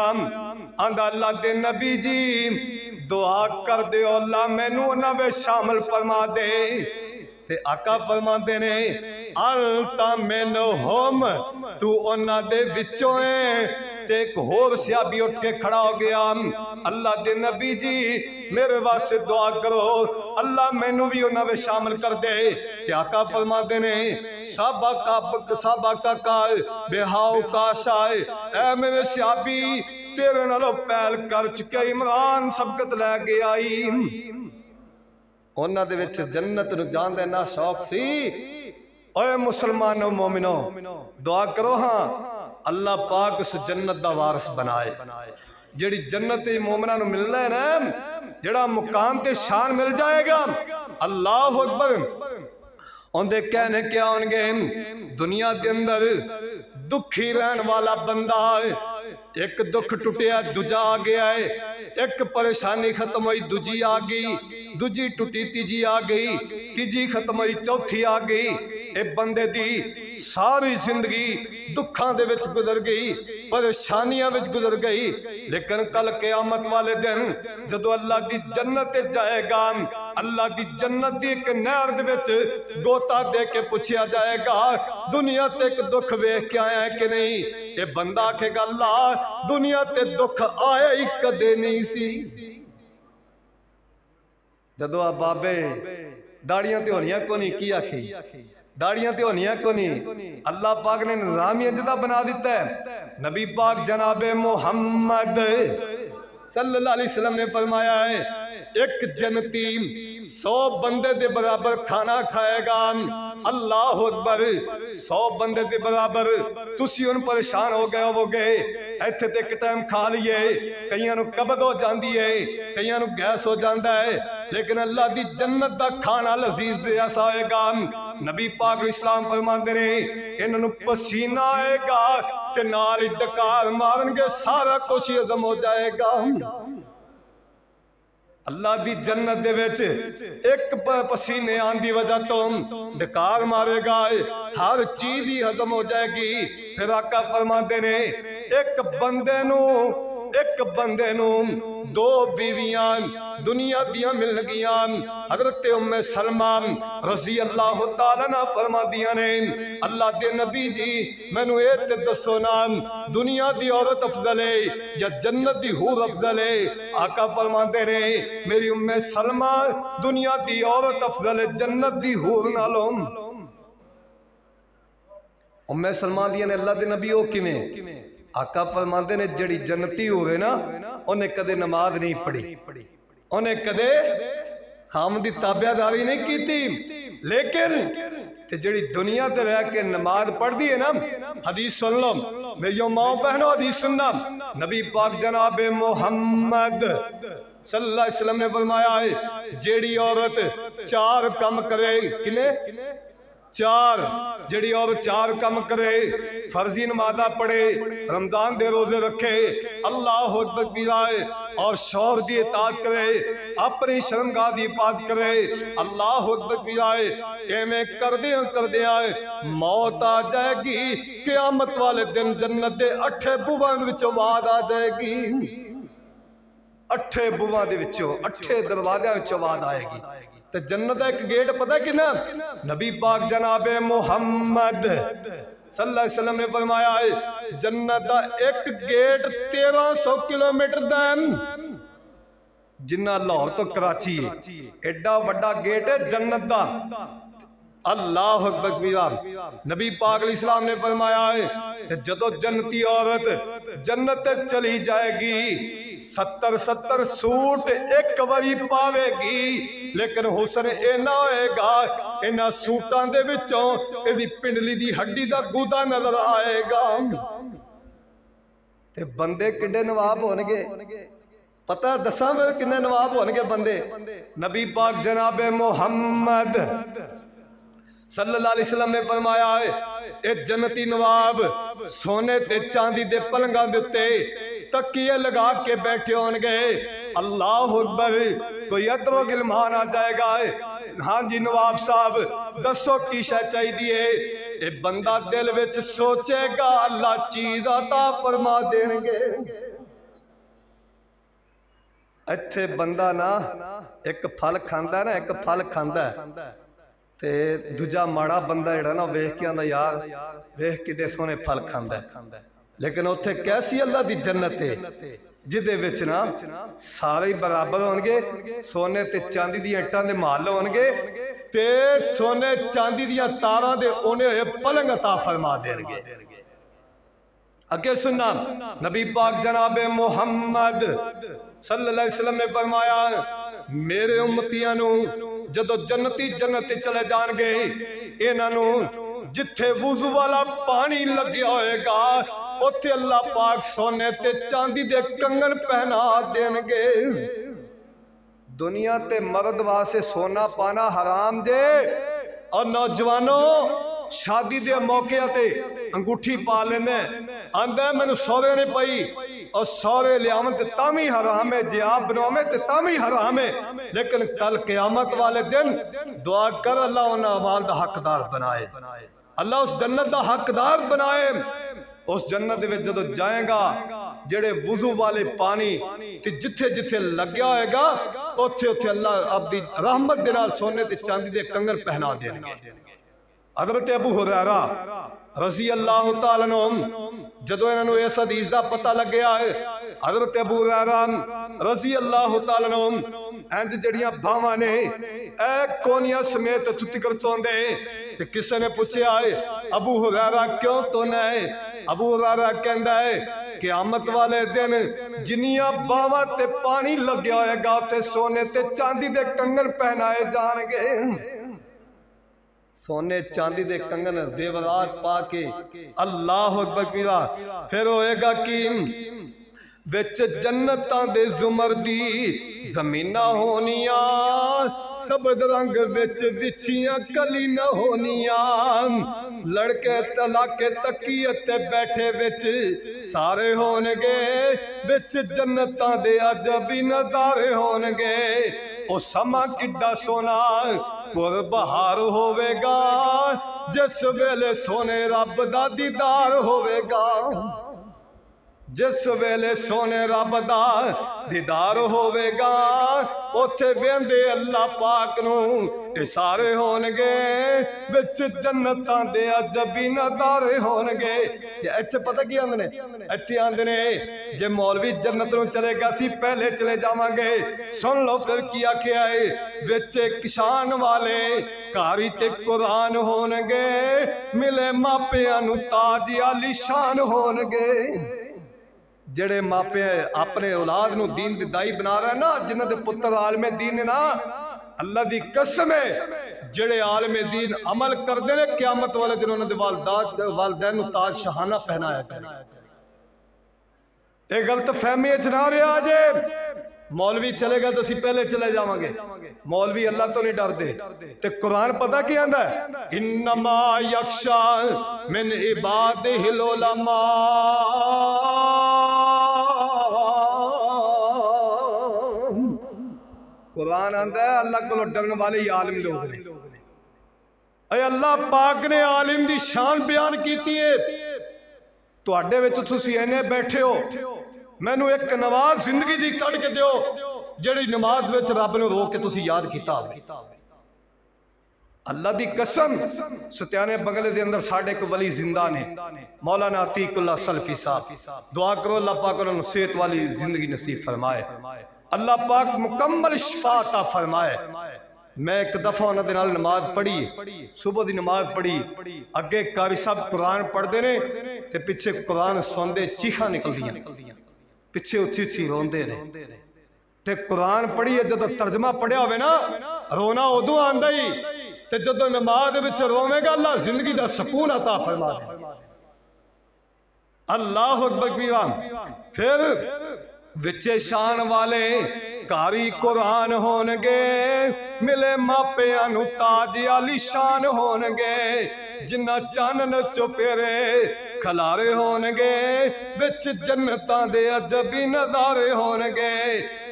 آندا اللہ دے نبی جی دعا کر دے اللہ مینوں انہاں وچ شامل فرما دے تے آقا فرماندے نے انتا منہم تو انہاں دے وچوں ہے تے ایک ہور صحابی اٹھ کے کھڑا ہو گیا اللہ دے نبی جی میرے واسطے دعا کرو اللہ مینوں بھی انہاں وچ شامل کر دے کہ آقا فرماندے نے سابقہ کا بہاؤ کاشا اے میرے صحابی تیرے نالوں پہل کر چکے عمران سبقت لے کے آئی انہاں دے وچ جنت نو جان دے نا شوق سی اے مسلمانوں مومنوں دعا کرو ہاں اللہ پاک اس جنت دا وارث بنائے جڑی جنت مومناں نو ملنا ہے نا جڑا مقام تے شان مل جائے گا اللہ اکبر ان دے کہنے کیا ہون گے دنیا دے اندر دکھی رہن والا بندہ ہے ایک دکھ ٹوٹیا دوجا آ گیا ہے ایک پریشانی ختم ہوئی دوجی آ گئی دوجی ٹوٹی تیجی آ گئی تیجی ختم ہوئی چوتھی آ گئی اے بندے دی ساری زندگی دکھاں دے وچ گزر گئی پریشانیاں وچ گزر گئی لیکن کل قیامت والے دن جدو اللہ دی جنت جائے گا اللہ دی جنت دی ایک نہر دے وچ گوتا دے کے پوچھیا جائے گا دنیا تے ایک دکھ ویکھ کے آیا ہے کہ نہیں اے بندہ کہے گا اللہ دنیا تے دکھ آیا ہی کدے نہیں سی جدو آپ بابے داڑیاں تے ہونیاں کو نہیں کیا کھی داڑیاں تے ہونیاں کو نہیں اللہ پاک نے نظامی جدا بنا دیتا ہے نبی پاک جناب محمد صلی اللہ علیہ وسلم نے فرمایا ہے ایک جنتی 100 بندے دے برابر کھانا کھائے گا اللہ اکبر 100 بندے دے برابر تسی ان پریشان ہو گئے ایتھے تے ایک ٹائم کھا لیے کئیاں نو قبض ہو جاندی ہے کئیاں نو گیس ہو جاندا ہے لیکن اللہ دی جنت دا کھانا لذیذ دے ایسا آئے گا نبی پاک اسلام فرماندے نے انہاں نو پسینہ آئے گا تے نال ڈکار مارن گے سارا کچھ ہضم ہو جائے گا اللہ دی جنت دے وچ ایک پسینے آن دی وجہ تو ڈکار مارے گا ہر چیز ہی ہضم ہو جائے گی پھر آقا فرماتے نے ایک بندے نو 2 بیویاں دنیا دیاں مل گیاں حضرت ام سلمہ رضی اللہ تعالیٰ عنہ فرما دیا نے اللہ دے نبی جی میں نو ایت دسو نا دنیا دی عورت افضل ہے یا جنت دی حور افضل ہے آقا فرماتے نے میری ام سلمہ دنیا دی عورت افضل ہے جنت دی حور نالوں ام سلمہ دیا نے اللہ دے نبی او کیویں آقا فرماندے نے جڑی جنتی ہوئے نا انہیں کدے نماز نہیں پڑھی انہیں کدے خامدی تابعداری نہیں کی تھی لیکن تے جڑی دنیا تے رہ کے نماز پڑھ دی ہے نا، حدیث سن لو میری ماں بہنوں، حدیث سننا، نبی پاک جناب محمد صلی اللہ علیہ وسلم نے فرمایا ہے جیڑی عورت 4 کم کرے، کنے 4، جڑی عورت 4 کم کرے، فرضی نمازہ پڑھے، رمضان دے روزے رکھے، اللہ اکبر پڑھے اور شوہر دی اطاعت کرے، اپنی شرمگاہ دی حفاظت کرے، اللہ اکبر پڑھے، ایویں کردے آئے موت آ جائے گی، قیامت والے دن جنت دے 8 بوئاں وچ آواز آ جائے گی، 8 بوئاں دے وچوں 8 دروازیاں وچ آواز آئے گی۔ تو جنت ایک گیٹ پتہ کنا؟ نبی پاک جناب محمد صلی اللہ علیہ وسلم نے فرمایا ہے جنت دا ایک گیٹ 1300 کلومیٹر دین، جنہ لاہور تو کراچی ہے، ایڈا وڈا گیٹ ہے جنت دا، اللہ اکبر کبیرہ۔ نبی پاک علیہ السلام نے فرمایا ہے کہ جدو جنتی عورت جنت چلی جائے گی 70 سوٹ ایک وری پاوے گی، لیکن حسن اینا ہوئے گا اینا سوٹاں دے وچوں ایدی پنڈلی دی ہڈی دا گودا نظر آئے گا۔ تے بندے کڈے نواب ہونگے پتہ دساں میں کنے نواب ہونگے بندے؟ نبی پاک جناب محمد صلی اللہ علیہ وسلم نے فرمایا ہے اے جنتی نواب سونے تے چاندی دے پلنگاں دیتے تکیے لگا کے بیٹھے ہونگے، اللہ اکبر، کوئی ادب و گلمان آ جائے گا، ہاں جی نواب صاحب دسو کی شے چاہی دیئے، اے بندہ دل وچ سوچے گا اللہ چیز عطا فرما دیں گے۔ ایتھے بندہ نا ایک پھل کھاندا ہے نا، ایک پھل کھاندا ہے تے دوجا ماڑا بندہ جڑا نا ویکھ کے آندا یار ویکھ کڈے سونے پھل کھاندا ہے، لیکن اوتھے کیسی اللہ دی جنت ہے جدے وچ نا سارے برابر ہونگے، سونے تے چاندی دی اٹاں دے محل ہونگے تے سونے چاندی دیاں تاراں دے اونے ہوئے پلنگ عطا فرما دیں گے۔ اگے سننا نبی پاک جناب محمد صلی اللہ علیہ وسلم نے فرمایا میرے امتیاں نو جدو جنتی جنت چلے جان گے انہاں نو جتھے وضو والا پانی لگیا ہوئے گا اوتھے اللہ پاک سونے تے چاندی دے کنگن پہنا دیں گے۔ دنیا تے مرد واسے سونا پانا حرام دے، اور نوجوانوں شادی دے موقع تے انگوٹھی پا لینے آندہ ہے میں نے سورے نے پائی اور سورے لیامن تے تامی حرام ہے، جیاب بنوامے تے تامی حرام ہے، لیکن کل قیامت والے دن دعا کر اللہ انہاں اعمال دا حقدار بنائے، اللہ اس جنت دا حقدار بنائے۔ اس جنت میں جدو جائیں گا جڑے وضو والے پانی تے جتھے جتھے لگیا ہوئے گا اوتھے اوتھے اللہ اپنی رحمت دے نال سونے تے چاندی دے کنگن پہنا دیں گے۔ حضرت ابو ہریرہ رضی اللہ تعالیٰ عنہ جدو انہوں نے اس حدیث دا پتہ لگ گیا ہے، حضرت ابو ہریرہ رضی اللہ تعالیٰ عنہ اینج جڑیاں بھاواں نے اے کونیاں سمیت چھتی کرتوں دے کہ کسے نے پوچھے آئے ابو ہریرہ کیوں تو نئے؟ ابو ہریرہ کہندا ہے قیامت والے دن جنیاں باواں تے پانی لگیا ہوئے گا تے سونے تے چاندی دے کنگن پہنائے جان گے، سونے چاندی دے کنگن زیورات پا کے اللہ اکبر کبیرہ، پھر ہوئے گا کہ وچ جنتاں دے زمر دی زمینہ ہونیاں سبد رنگ وچ وچھیاں کلی نہ ہونیاں، لڑکے تلاکے تکیت بیٹھے وچ سارے ہونگے، وچ جنتاں دے عجبی نظارے ہونگے، او سما کڈا سونا پر بہار ہوئے گا جس ویلے سونے رب دا دیدار ہوئے گا، جس ویلے سونے رب دا دیدار ہوئے گا اوتھے ویندے اللہ پاک نو سارے ہونگے، وچ جنتاں دے عجبی نظارے ہونگے۔ ایتھے پتہ کی آندنے؟ ایتھے آندنے جے مولوی جنت نو چلے گا سی پہلے چلے جاواں گے، سن لو پھر کیا کیا ہے، وچ کشان والے کاری تے قرآن ہونگے، ملے ماپیاں نو تاج عالی شان ہونگے۔ جڑے ماپے اپنے اولاد نو دین دی دائی بنا رہے نا، جنہ دے پتر عالم دین نا، اللہ دی قسم ہے جڑے عالم دین عمل کردے نے قیامت والے دن انہوں نے والدین نو تاج شہانہ پہنایا جائے. ایک غلط فہمی نہ رہا جے مولوی چلے گا تو اسی پہلے چلے جاؤں گے. مولوی اللہ تو نہیں ڈر دے. تے قرآن پتہ کی آندا ہے انما یخشا من عبادہ العلماء. قرآن آندا ہے اللہ کو ڈرن والے ہی عالم لوگ نے. اے اللہ پاک نے عالم دی شان بیان کیتی ہے. تواڈے وچ تسی اینے بیٹھے ہو مینوں ایک نماز زندگی دی کڈ کے دیو جڑی نماز وچ رب نو رو کے تسی یاد کیتا. اللہ دی قسم ستیانے بنگلے دے اندر ساڈے کو ولی زندہ نے مولانا عتیق اللہ سلفی صاحب. دعا کرو اللہ پاک انہوں نے صحت والی زندگی نصیب فرمائے. اللہ پاک مکمل شفا عطا فرمائے. میں ایک دفعہ انہوں نے نماز پڑھی صبح دی نماز پڑھی اگے قاری صاحب قرآن پڑھ دے نے تے پیچھے قرآن سوندے چیخاں نکل دیاں پیچھے اچھی اچھی روندے نے تے قرآن پڑھی ہے جدو ترجمہ پڑھیا ہوئے نا رونا ادو آندا ہی تے جدو نماز وچ روویں گا اللہ زندگی دا سکون عطا فرما دے. اللہ اکبر بیوان. پھر وچے شان والے قاری قرآن ہونگے ملے ماپیاں نو تاج عالی شان ہونگے جنہ چانن چوپیرے کھلارے ہونگے وچ جنتاں دے عجبی نظارے ہونگے.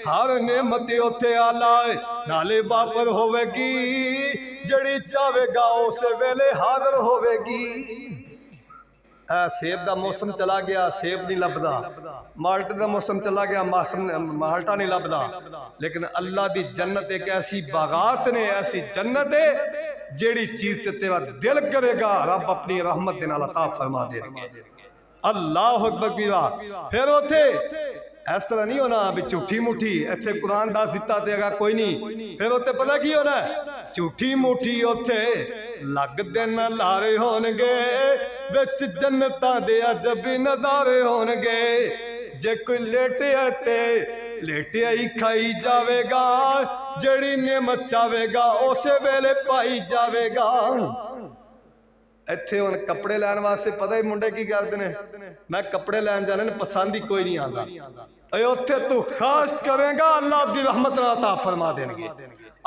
ہر نعمت اوتھے آلائے نالے وافر ہوے گی جڑی چاہے گا اسے ویلے حاضر ہوے گی. سیب دا موسم چلا گیا سیب نہیں لبدا. مالٹے دا موسم چلا گیا مالٹا نہیں لبدا. لیکن اللہ دی جنت ایک ایسی باغات نے ایسی جنت ہے جیڑی چیز تے تیرا دل کرے گا رب اپنی رحمت دے نال عطا فرما دے گا. اللہ اکبر پیوا. پھر اوتھے اس طرح نہیں ہونا بھی جھوٹھی موٹھی ایتھے قرآن دس دیتا تے گا کوئی نہیں. پھر اوتھے پتہ کی ہونا ہے جھوٹھی موٹھی اوتھے لگ دن لارے ہونگے وچ جنتاں دے عجبی نظارے ہونگے. جے کوئی لیٹے تے لیٹے ہی کھائی جاوے گا جڑی نعمت چاہے گا اسے ویلے پائی جاوے گا. ایتھے ان کپڑے لین واسطے پتہ ہی منڈے کی کردے نے میں کپڑے لین جانے نے پسند ہی کوئی نہیں آندا. اے اوتھے تو خاص کرے گا اللہ دی رحمت عطا فرما دیں گے.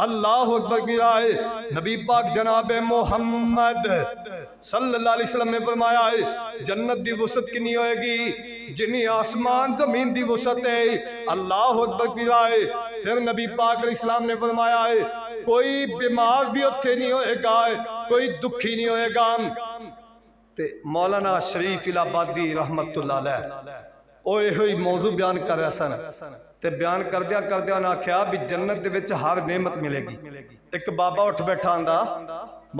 اللہ اکبر کی آئے. نبی پاک جناب محمد صلی اللہ علیہ وسلم نے فرمایا ہے جنت دی وسعت کنی ہوئے گی جنہی آسمان زمین دی وسعت ہے. اللہ اکبر کی آئے. پھر نبی پاک علیہ السلام نے فرمایا ہے کوئی بیمار بھی اتھے نہیں ہوئے گا کوئی دکھی نہیں ہوئے گا. تے مولانا شریف الہبادی رحمت اللہ علیہ اوہ ہوئی موضوع بیان کر رہا سن تے بیان کردیا انہاں آکھیا بھی جنت دے وچ ہر نعمت ملے گی. ایک بابا اٹھ بیٹھا آندا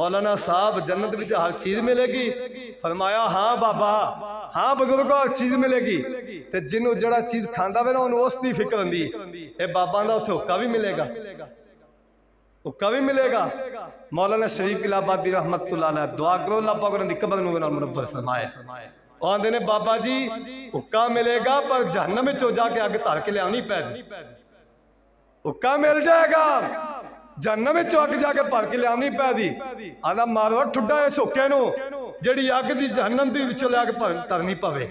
مولانا صاحب جنت وچ ہر چیز ملے گی. فرمایا ہاں بابا ہاں بزرگو ہر چیز ملے گی تے جنوں جڑا چیز کھاندا وے نا اونوں اس دی فکر ہوندی اے بابا دا اوتھے حکا بھی ملے گا حکا بھی ملے گا. مولانا شریف الہبادی رحمت اللہ علیہ دعا کرو اللہ پاک انہاں دی قبر نور نال منور فرمائے. آندے نے بابا جی حکا ملے گا پر جہنم میں جا کے آگے تار کے لے آنی پہ دی. حکا مل جائے گا جہنم میں آگے جا کے پار کے لے آنی پہ دی. آنا مارو ٹھڈا اس حکے نو جڑی آگ دی جہنم دی وچوں لے کے ترنی پوے.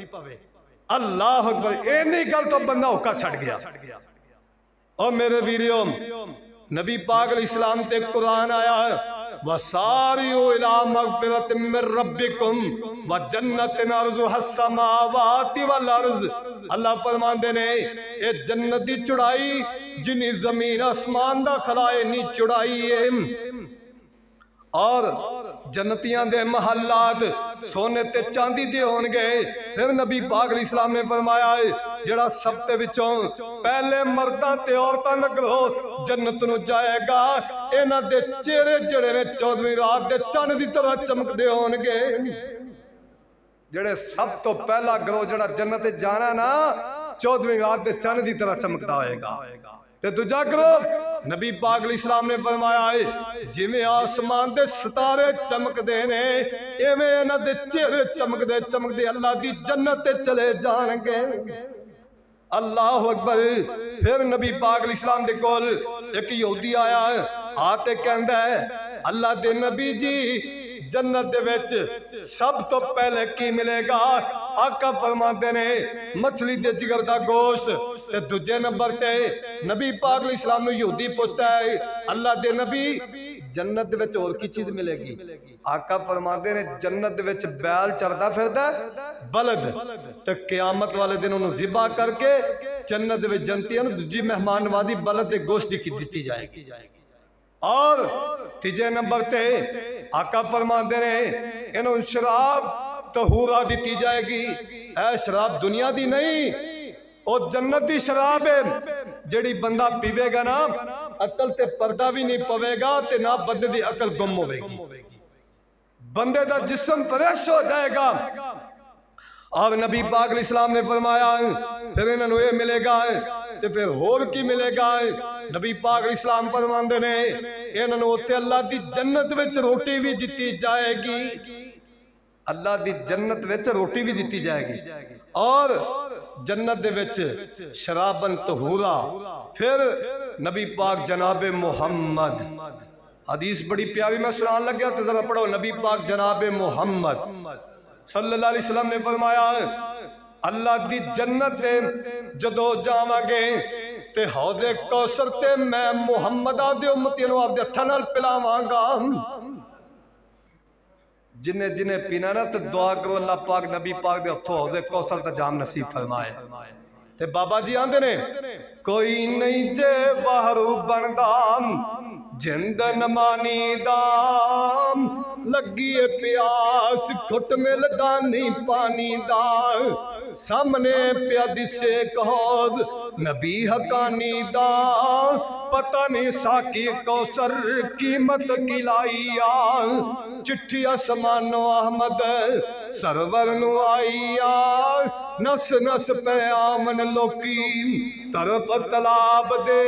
اللہ اکبر. اینی گل تو بندہ حکا چھڑ گیا. او میرے ویڈیو نبی پاک علیہ السلام تے قرآن آیا ہے وَسَارِعُوا إِلَىٰ مَغْفِرَةٍ مِّن رَبِّكُمْ وَجَنَّةٍ عَرْضُهَا السَّمَاوَاتِ وَالْأَرْضُ. اللہ فرماندے نے اے جنت دی چڑھائی جنی زمین آسمان دا خلائے نی چڑھائی ہے اور جنتیاں دے محلات سونے تے چاندی دے ہون گے. پھر نبی پاک علیہ السلام نے فرمایا ہے جڑا سب تے وچوں پہلے مرداں تے عورتاں دا گروہ جنت نو جائے گا انہاں دے چہرے جڑے نے 14ویں رات دے چن دی طرح چمک دے ہون گے. جڑے سب تو پہلا گروہ جڑا جنت جانا نا 14ویں رات دے چن دی طرح چمکدا ہوئے گا. تے دوجا گروہ نبی پاک علیہ السلام نے فرمایا ہے جویں آسمان دے ستارے چمک دے نے ایویں انہاں دے چہرے چمک دے اللہ دی جنت تے چلے جان گے. اللہ اکبر. پھر نبی پاک علیہ السلام دے کول ایک یہودی آیا آتے کہندا ہے اللہ دے نبی جی جنت دے وچ سب تو پہلے کی ملے گا؟ آقا فرماندے نے مچھلی دے جگر دا گوشت، تے دوجے نمبر تے نبی پاک علیہ السلام نے یہودی پوچھتا ہے اللہ دے نبی جنت دے وچ اور کی چیز ملے گی؟ آقا فرماندے نے جنت دے وچ بیل چردا پھردا بلد، تے قیامت والے دن انہوں ذبح کر کے جنت دے وچ جنتیاں نوں دوجی مہمان نوازی بلد دے گوشت دی دتی جائے گی۔ اور تیجے نمبر تے آقا فرماندے نے انہوں شراب طہورا دیتی جائے گی۔ اے شراب دنیا دی نہیں، او جنت دی شراب ہے، جڑی بندہ پیوے گا نا عقل تے پردہ بھی نہیں پوے گا تے نہ بندے دی عقل گم ہوے گی، بندے دا جسم فریش ہو جائے گا۔ اور نبی پاک علیہ السلام نے فرمایا پھر انہوں یہ ملے گا تے پھر اور کی ملے گا؟ نبی پاک علیہ السلام فرماندے نے انہوں اوتے اللہ دی جنت وچ روٹی بھی دتی جائے گی، اللہ دی جنت وچ روٹی بھی دتی جائے گی، اور جنت دے وچ شرابن طہورا۔ پھر نبی پاک جناب محمد، حدیث بڑی پیاری میں سنان لگیا تو ذرا پڑھو، نبی پاک جناب محمد صلی اللہ علیہ وسلم نے فرمایا اللہ دی جنت دے جدو جاواں گے تے حوض کوثر تے میں محمد آدھے امتی نو آپ دے ہتھاں نال پلاواں گا۔ جنہیں جنہیں پینا نا تے دعا کرو اللہ پاک نبی پاک دے ہتھوں حوض کوثر تے جام نصیب فرمائے۔ تے بابا جی آندے نے کوئی نہیں جے باہرو بندام جند نمانی دام، لگی پیاس کھٹ میں لگانی پانی دا، سامنے پیا دسے کہوز نبی حقانی دا، پتہ نہیں ساکی کوثر قیمت کی لائی آ، چٹھی آسمانو احمد سرور نو آئی آ، نس نس پہ آمن لوکی طرف طلاب دے،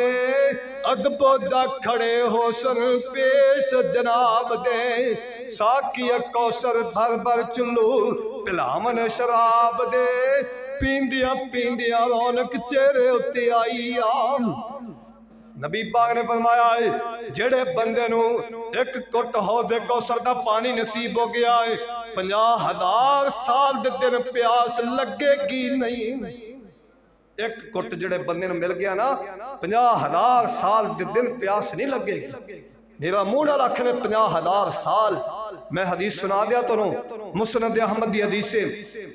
ادب جا کھڑے ہو سن پیش جناب دے، ساکی کوثر بھر بھر چلو پلاون شراب دے، پیندیاں پیندیاں رونق چہرے اتے آئی آم۔ نبی پاک نے فرمایا ہے جڑے بندے نو ایک کٹ حوض کوثر دا پانی نصیب ہو گیا ہے 50,000 سال دے دن پیاس لگے گی نہیں۔ ایک کٹ جڑے بندے نو مل گیا نا 50,000 سال دے دن پیاس نہیں لگے گی۔ میرا موڑا لکھ نے 50,000 سال، میں حدیث سنا دیا تو نو مسند احمد دی حدیث سے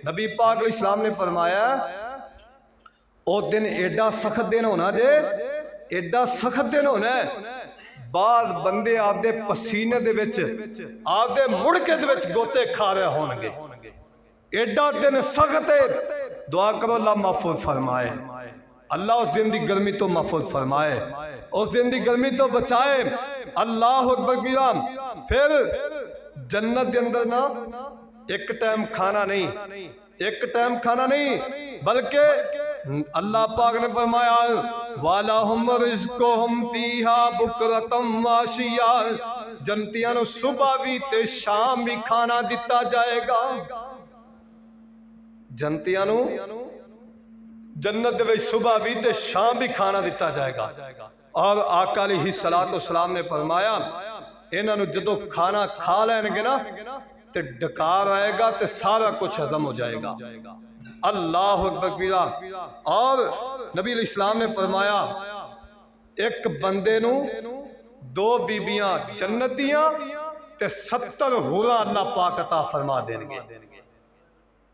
نبی پاک علیہ السلام نے فرمایا او دن ایڈا سخت دن ہونا جے، ایڈا سخت دن ہونا ہے، بعض بندے آپ دے پسینے دے وچ آپ دے مڑکے دے وچ گوتے کھا رہے ہونگے، ایڈا دن سخت ہے۔ دعا کرو اللہ محفوظ فرمائے، اللہ اس دن دی گرمی تو محفوظ فرمائے، اس دن دی گرمی تو بچائے۔ اللہ اکبر بیرام۔ پھر جنت دے اندر نا ایک ٹائم کھانا نہیں، ایک ٹائم کھانا نہیں، بلکہ اللہ پاک نے فرمایا وَلَهُمْ رِزْقُهُمْ فِيهَا بُكْرَةً وَعَشِيًّا، جنتیاں نو صبح بھی تے شام بھی کھانا دتا جائے گا۔ جنتیاں نو جنت دے وچ صبح بھی تے شام بھی کھانا دتا جائے گا۔ اور آقا علیہ السلام نے فرمایا انہاں نو جدو کھانا کھا لین گے نا تے ڈکار آئے گا تے سارا کچھ ہضم ہو جائے گا۔ اللہ اکبر کبیرہ۔ اور نبی علیہ السلام نے فرمایا ایک بندے نو 2 بیبیاں جنتیاں تے 70 حوراں اللہ پاک عطا فرما دیں گے۔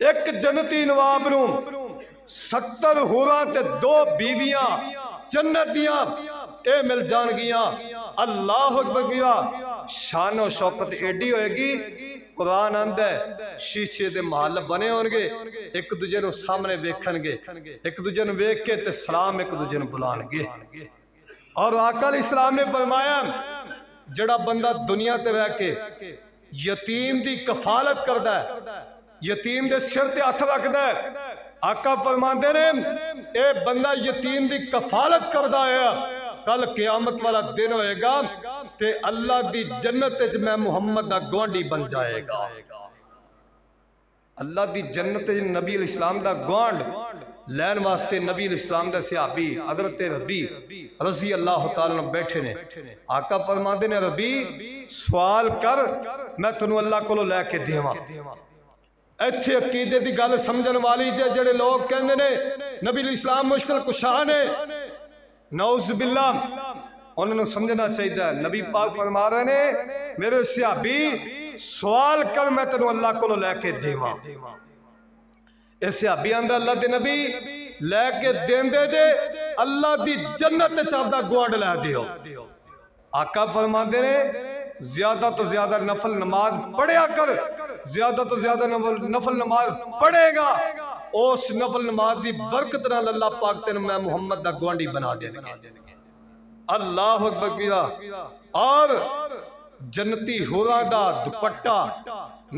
ایک جنتی نواب نو 70 حوراں تے 2 بیویاں جنتیاں اے مل جان گیاں۔ اللہ اکبر کبیرہ۔ شان و شوکت ایڈی ہوئے گی، قرآن آندہ ہے شیشے دے محل بنے ہونگے، ایک دوجہ نو سامنے ویکھن گے، ایک دوجہ نو ویکھ کے تے سلام ایک دوجہ نو بلان گے۔ اور آقا علیہ السلام نے فرمایا جڑا بندہ دنیا تے رہ کے یتیم دی کفالت کردہ ہے، یتیم دے سر تے ہاتھ رکھدا ہے، آقا فرماندے نے اے بندہ یتیم دی کفالت کردہ ہے، کل قیامت والا دن ہوئے گا تے اللہ دی جنت وچ میں محمد دا گوانڈی بن جائے گا۔ اللہ دی جنت وچ نبی علیہ السلام دا گوانڈ لین واسطے نبی الاسلام دے صحابی حضرت ربی رضی اللہ تعالیٰ عنہ بیٹھے نے. آقا فرماندے نے ربی سوال کر میں تنوں اللہ کو لے کے دیواں. ایتھے عقیدے دی گل سمجھن والی جڑے لوگ کہندے نے نبی الاسلام مشکل کشا نے، نعوذ باللہ، انہوں نے سمجھنا چاہیے. نبی پاک فرما رہے نے میرے صحابی سوال کر میں تنوں اللہ کو لے کے دیواں. اس صحابی اندر اللہ دے نبی لے کے دین دے جے اللہ دی جنت چاہتا گوڑ لے دیو. آقا فرما دے نے زیادہ تو زیادہ نفل نماز پڑھیا کر، زیادہ تو زیادہ نفل نماز پڑھے گا اس نفل نماز دی برکت نال اللہ پاک تین میں محمد دا گوانڈی بنا دے گا. اللہ اکبر کیا. اور جنتی حورا دا دوپٹہ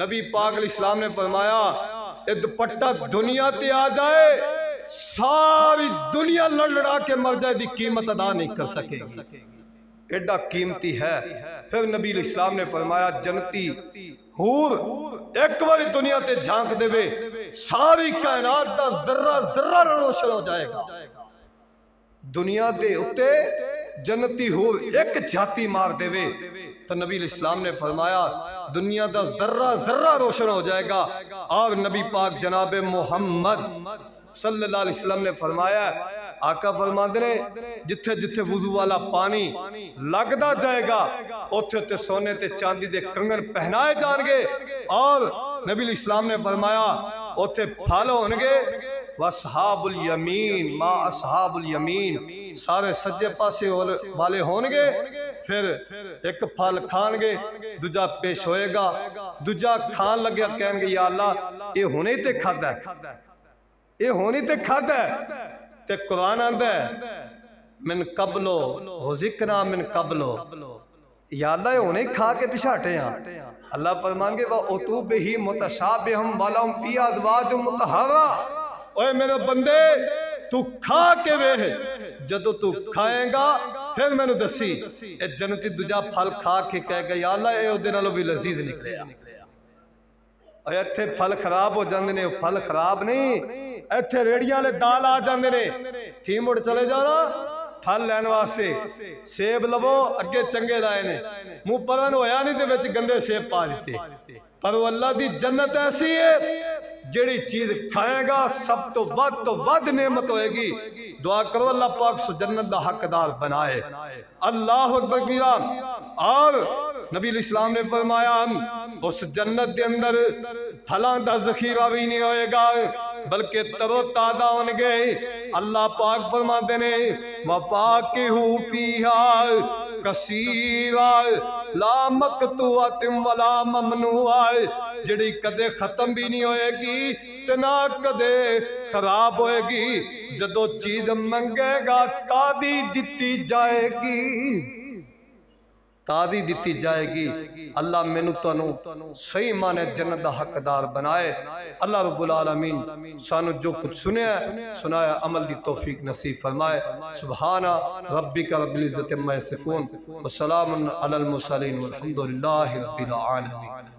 نبی پاک علیہ السلام نے فرمایا اے دوپٹہ دنیا تے آ جائے ساری دنیا لڑا کے مر جائے دی قیمت ادا نہیں کر سکے گی، ایڈا قیمتی ہے. پھر نبی علیہ السلام نے فرمایا جنتی حور ایک بار دنیا تے جھانک دے وے ساری کائنات دا ذرہ ذرہ روشن ہو جائے گا. دنیا دے اتے جنتی حور ایک جھاتی مار دے وے تو نبی علیہ السلام نے فرمایا دنیا دا ذرہ ذرہ روشن ہو جائے گا. اور نبی پاک جناب محمد صلی اللہ علیہ وسلم نے فرمایا آقا فرماندے نے جتھے جتھے وضو والا پانی لگدا جائے گا اوتھے اوتھے سونے تے چاندی دے کنگن پہنائے جان گے. اور نبی علیہ السلام نے فرمایا اوتھے پھل ہونگے واصحاب الیمین ما اصحاب الیمین سارے سجے پاسے والے ہونگے. پھر ایک پھل کھان گے دوجا پیش ہوئے گا، دوجا کھان لگیا کہیں گے یا اللہ اے ہونے تے کھادا ہے، اے ہونی تے کھادا ہے. تے قرآن آندہ ہے من قبلو ہو ذکرہ من قبلو، یا اللہ یہ ہونے کھا کے پچھاٹے ہیں. اللہ فرمان گے وَأُتُوا بِهِ مُتَشَابِهًا وَلَهُمْ فِيهَا أَزْوَاجٌ مُطَهَّرَةٌ. اوے میرے بندے تو کھا کے وے جدو تو کھائیں گا پھر میں نے دسی اے جنتی دجا پھل کھا کے کہے گا یا اللہ اے دے نالوں بھی لذیذ نکلے. ایتھے پھل خراب ہو جاندے نے، پھل خراب نہیں ایتھے ریڑیاں لے دال آ جاندے نے. تھی مڑ چلے جانا پھل لین واسطے سیب لبو اگے چنگے لائے نے منہ پرن ہویا نہیں تے وچ گندے سیب پا دیتے. پر وہ اللہ دی جنت ایسی ہے جیڑی چیز کھائے گا سب تو ود نعمت ہوئے گی. دعا کرو اللہ پاک سو جنت دا حقدار بنائے. اللہ اکبر کیا. اور نبی علیہ السلام نے فرمایا اس جنت دے اندر پھلاں دا ذخیرہ بھی نہیں ہوئے گا بلکہ ترو تازہ ہونگے. اللہ پاک فرماتے نے وَفَاكِهُ فِيهَا كَثِيرًا لَا مَقْطُوعَةٍ وَلَا مَمْنُوعَةٍ، جڑی کدے ختم بھی نہیں ہوئے گی تے نہ کدے خراب ہوئے گی. جدو چیز منگے گا تازی دتی جائے گی، تازی دتی جائے گی. اللہ مینوں تانوں صحیح معنی جنت دا حقدار بنائے. اللہ رب العالمین سانو جو کچھ سنایا عمل دی توفیق نصیب فرمائے. سبحان ربک رب العزت عما یصفون وسلام علی المرسلین والحمد للہ رب العالمین.